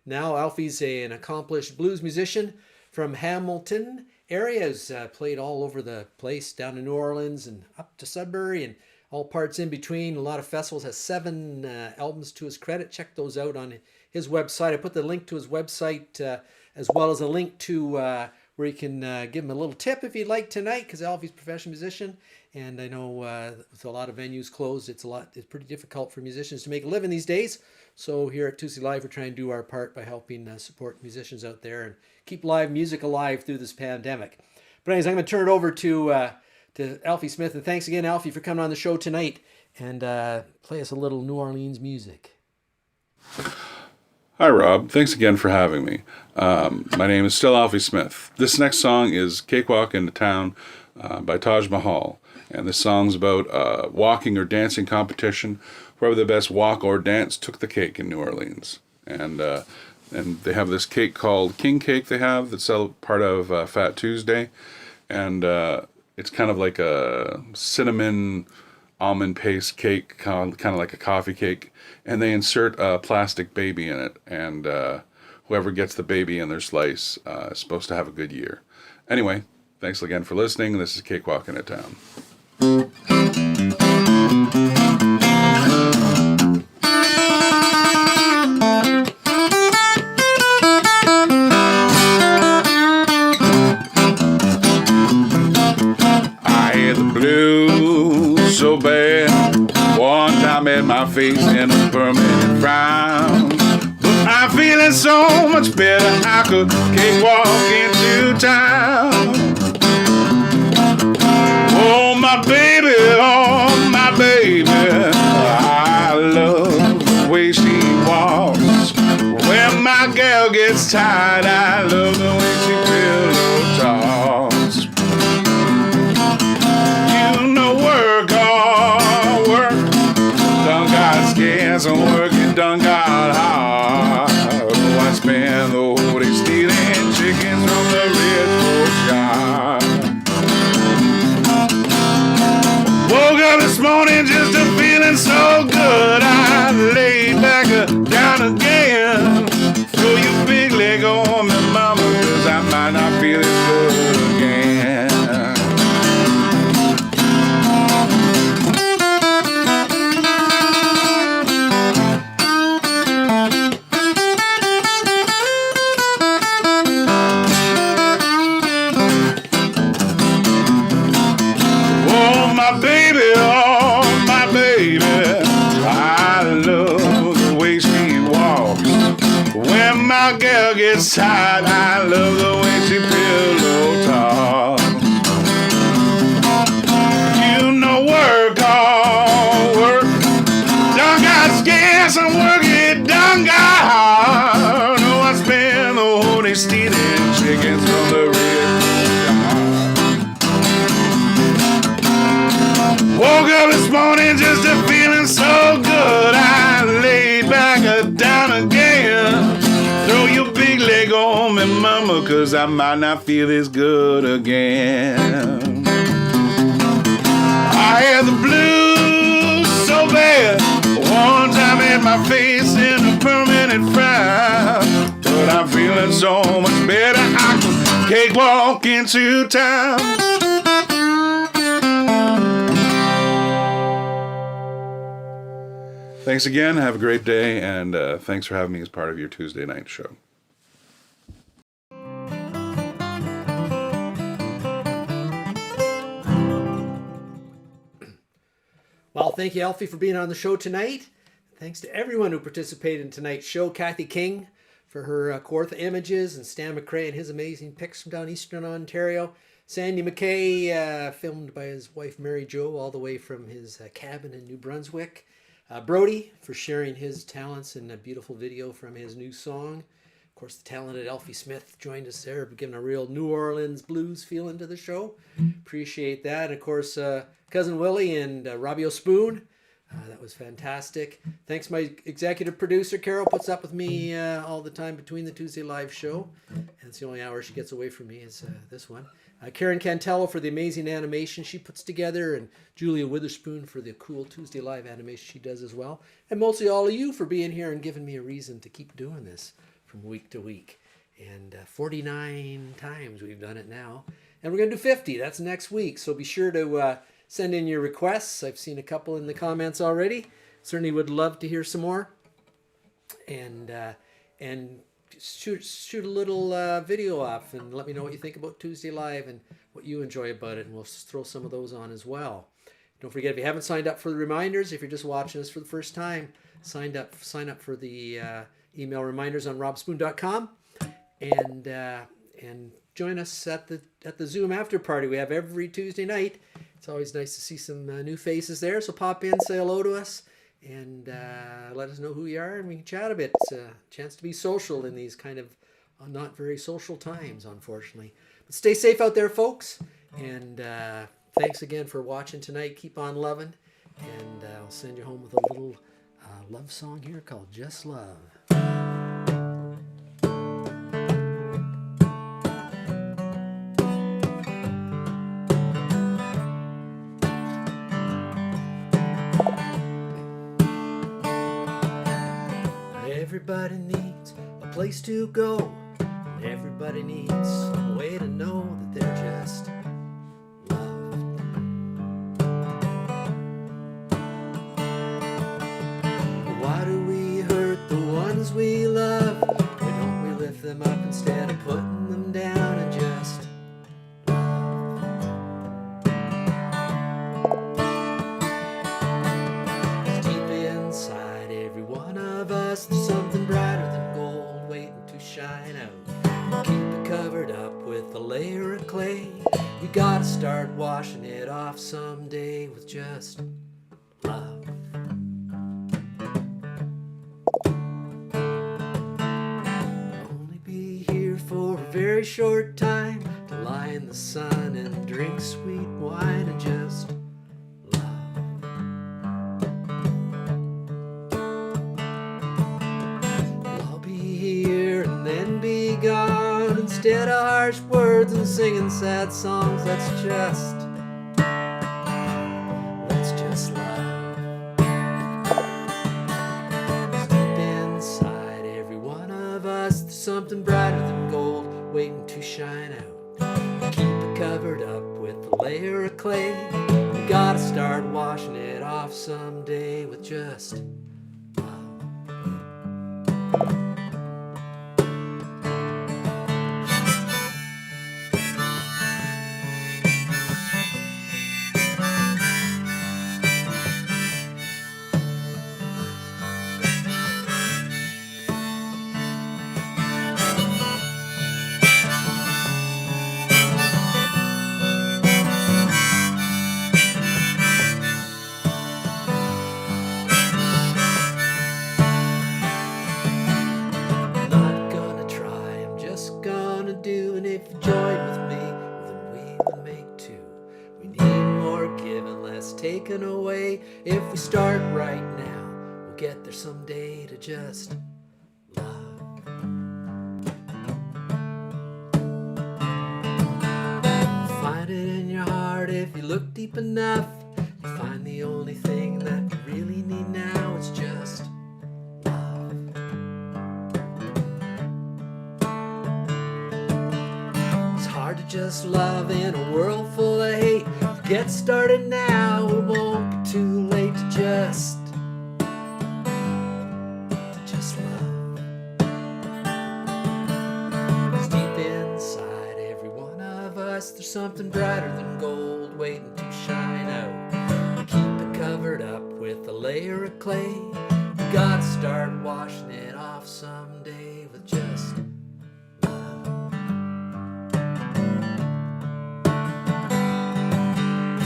now, Alfie's an accomplished blues musician from Hamilton area. He's played all over the place, down in New Orleans and up to Sudbury and all parts in between. A lot of festivals. Has 7 albums to his credit. Check those out on his website. I put the link to his website as well as a link to where you can give him a little tip if you'd like tonight, because Alfie's a professional musician. And I know with a lot of venues closed, it's pretty difficult for musicians to make a living these days. So here at Tuesday Live, we're trying to do our part by helping support musicians out there and keep live music alive through this pandemic. But anyways, I'm going to turn it over to Alfie Smith. And thanks again, Alfie, for coming on the show tonight and play us a little New Orleans music. Hi, Rob. Thanks again for having me. My name is still Alfie Smith. This next song is Cakewalk into Town by Taj Mahal. And this song's about walking or dancing competition. Whoever the best walk or dance took the cake in New Orleans. And they have this cake called King Cake that's part of Fat Tuesday. And it's kind of like a cinnamon almond paste cake, kind of like a coffee cake. And they insert a plastic baby in it. And whoever gets the baby in their slice is supposed to have a good year. Anyway, thanks again for listening. This is Cakewalk into Town. So bad, one time had my face in a permanent frown. But I'm feeling so much better, I could cakewalk into town. Oh my baby, I love the way she walks. When my gal gets tired, I love the way she pillow talks. Some work it done got hard. Oh, I spent the whole day stealing chickens from the red yard. Woke up this morning just a feeling so good. I laid back down again. Throw your big leg on me, mama, 'cause I might not feel as good again. My girl gets tired, I love the way she pillow talks. You know work, all work. Done got scarce and work it done got hard. No, I spend the whole day stealing chickens from the red yard. Woke up this morning just a feeling so good. I laid back down again. Throw your big leg on me, mama, 'cause I might not feel as good again. I had the blues so bad, one time had my face in a permanent frown. But I'm feeling so much better, I can cakewalk into town. Thanks again. Have a great day, and thanks for having me as part of your Tuesday night show. Well, thank you, Alfie, for being on the show tonight. Thanks to everyone who participated in tonight's show. Kathy King for her Kawartha images, and Stan McRae and his amazing pics from down Eastern Ontario. Sandy McKay, filmed by his wife Mary Jo, all the way from his cabin in New Brunswick. Brody for sharing his talents in a beautiful video from his new song. Of course, the talented Alfie Smith joined us there, giving a real New Orleans blues feeling to the show. Appreciate that. And of course, Cousin Willie and Robbie O'Spoon That was fantastic. Thanks, my executive producer, Carol, puts up with me all the time between the Tuesday Live show. And it's the only hour she gets away from me is this one. Karen Cantello for the amazing animation she puts together, and Julia Witherspoon for the cool Tuesday Live animation she does as well. And mostly all of you for being here and giving me a reason to keep doing this from week to week. And 49 times we've done it now. And we're going to do 50. That's next week. So be sure to send in your requests. I've seen a couple in the comments already. Certainly would love to hear some more. And shoot a little video off and let me know what you think about Tuesday Live and what you enjoy about it. And we'll throw some of those on as well. Don't forget, if you haven't signed up for the reminders, if you're just watching us for the first time, sign up for the email reminders on robspoon.com. And join us at the Zoom after party we have every Tuesday night. It's always nice to see some new faces there. So pop in, say hello to us, and let us know who you are, and we can chat a bit. It's a chance to be social in these kind of not very social times, unfortunately. But stay safe out there, folks. And thanks again for watching tonight. Keep on loving, and I'll send you home with a little love song here called Just Love. Everybody needs a place to go, and everybody needs a way to know that they're just loved. Why do we hurt the ones we love? Why don't we lift them up instead of putting them down and just deep inside every one of us, there's something brighter than gold waiting to shine out. Keep it covered up with a layer of clay. We gotta start washing it off someday with just love. Only be here for a very short time to lie in the sun and drink sweet wine and just gone. Instead of harsh words and singing sad songs, let's just love. Deep inside every one of us, there's something brighter than gold waiting to shine out. Keep it covered up with a layer of clay. We gotta start washing it off someday with just do, and if you join with me, then we will make two. We need more giving, less taken away. If we start right now, we'll get there someday to just love. Find it in your heart if you look deep enough. You find the only thing that you really need now. It's just just love in a world full of hate. Get started now, it won't be too late to just love. Cause deep inside every one of us, there's something brighter than gold waiting to shine out. Keep it covered up with a layer of clay. We gotta start washing it off someday with just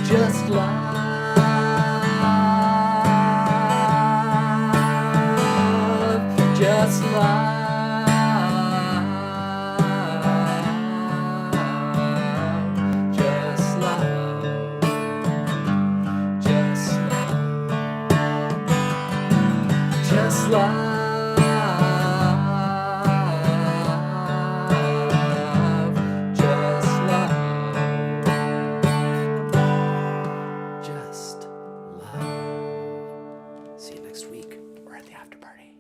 just love, just love, just love, just love. Just love. See you next week or at the after party.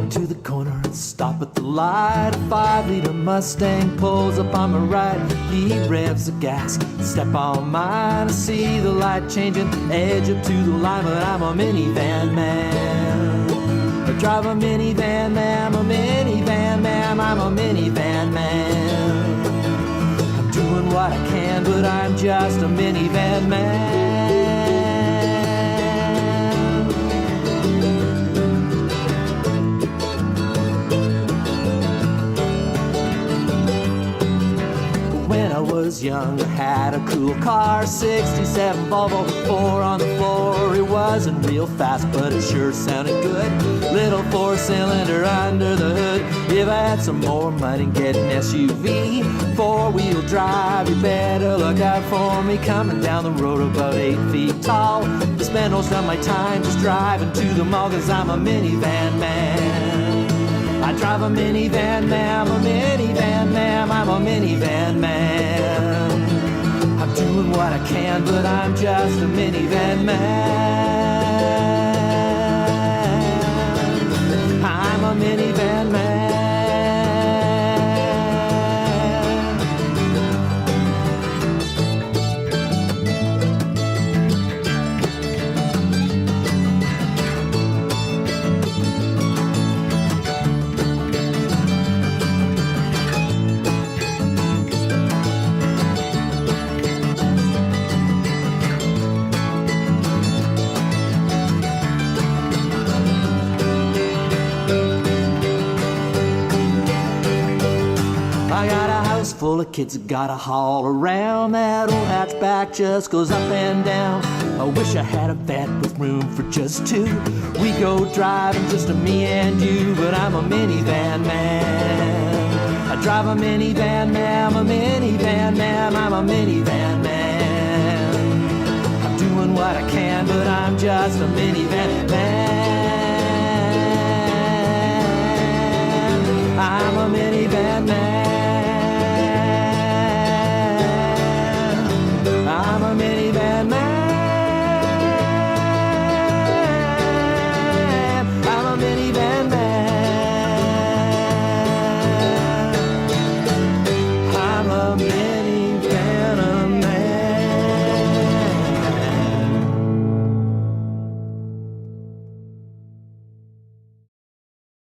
To the corner and stop at the light. A 5-liter Mustang pulls up on my right. He revs the gas, step on mine. I see the light changing, edge up to the line, but I'm a minivan man. I drive a minivan man, I'm a minivan man, I'm a minivan man. I'm doing what I can, but I'm just a minivan man. When I was young, I had a cool car, 67 Volvo, 4 on the floor. It wasn't real fast, but it sure sounded good. Little 4-cylinder under the hood. If I had some more money, get an SUV, 4-wheel drive. You better look out for me coming down the road about 8 feet tall. I spend most of my time just driving to the mall, 'cause I'm a minivan man. I drive a minivan, ma'am, a minivan, ma'am, I'm a minivan man. I'm doing what I can, but I'm just a minivan man. I'm a minivan man. I got a house full of kids that gotta haul around. That old hatchback just goes up and down. I wish I had a van with room for just two. We go driving, just a me and you, but I'm a minivan man. I drive a minivan man, I'm a minivan man, I'm a minivan man. I'm doing what I can, but I'm just a minivan man.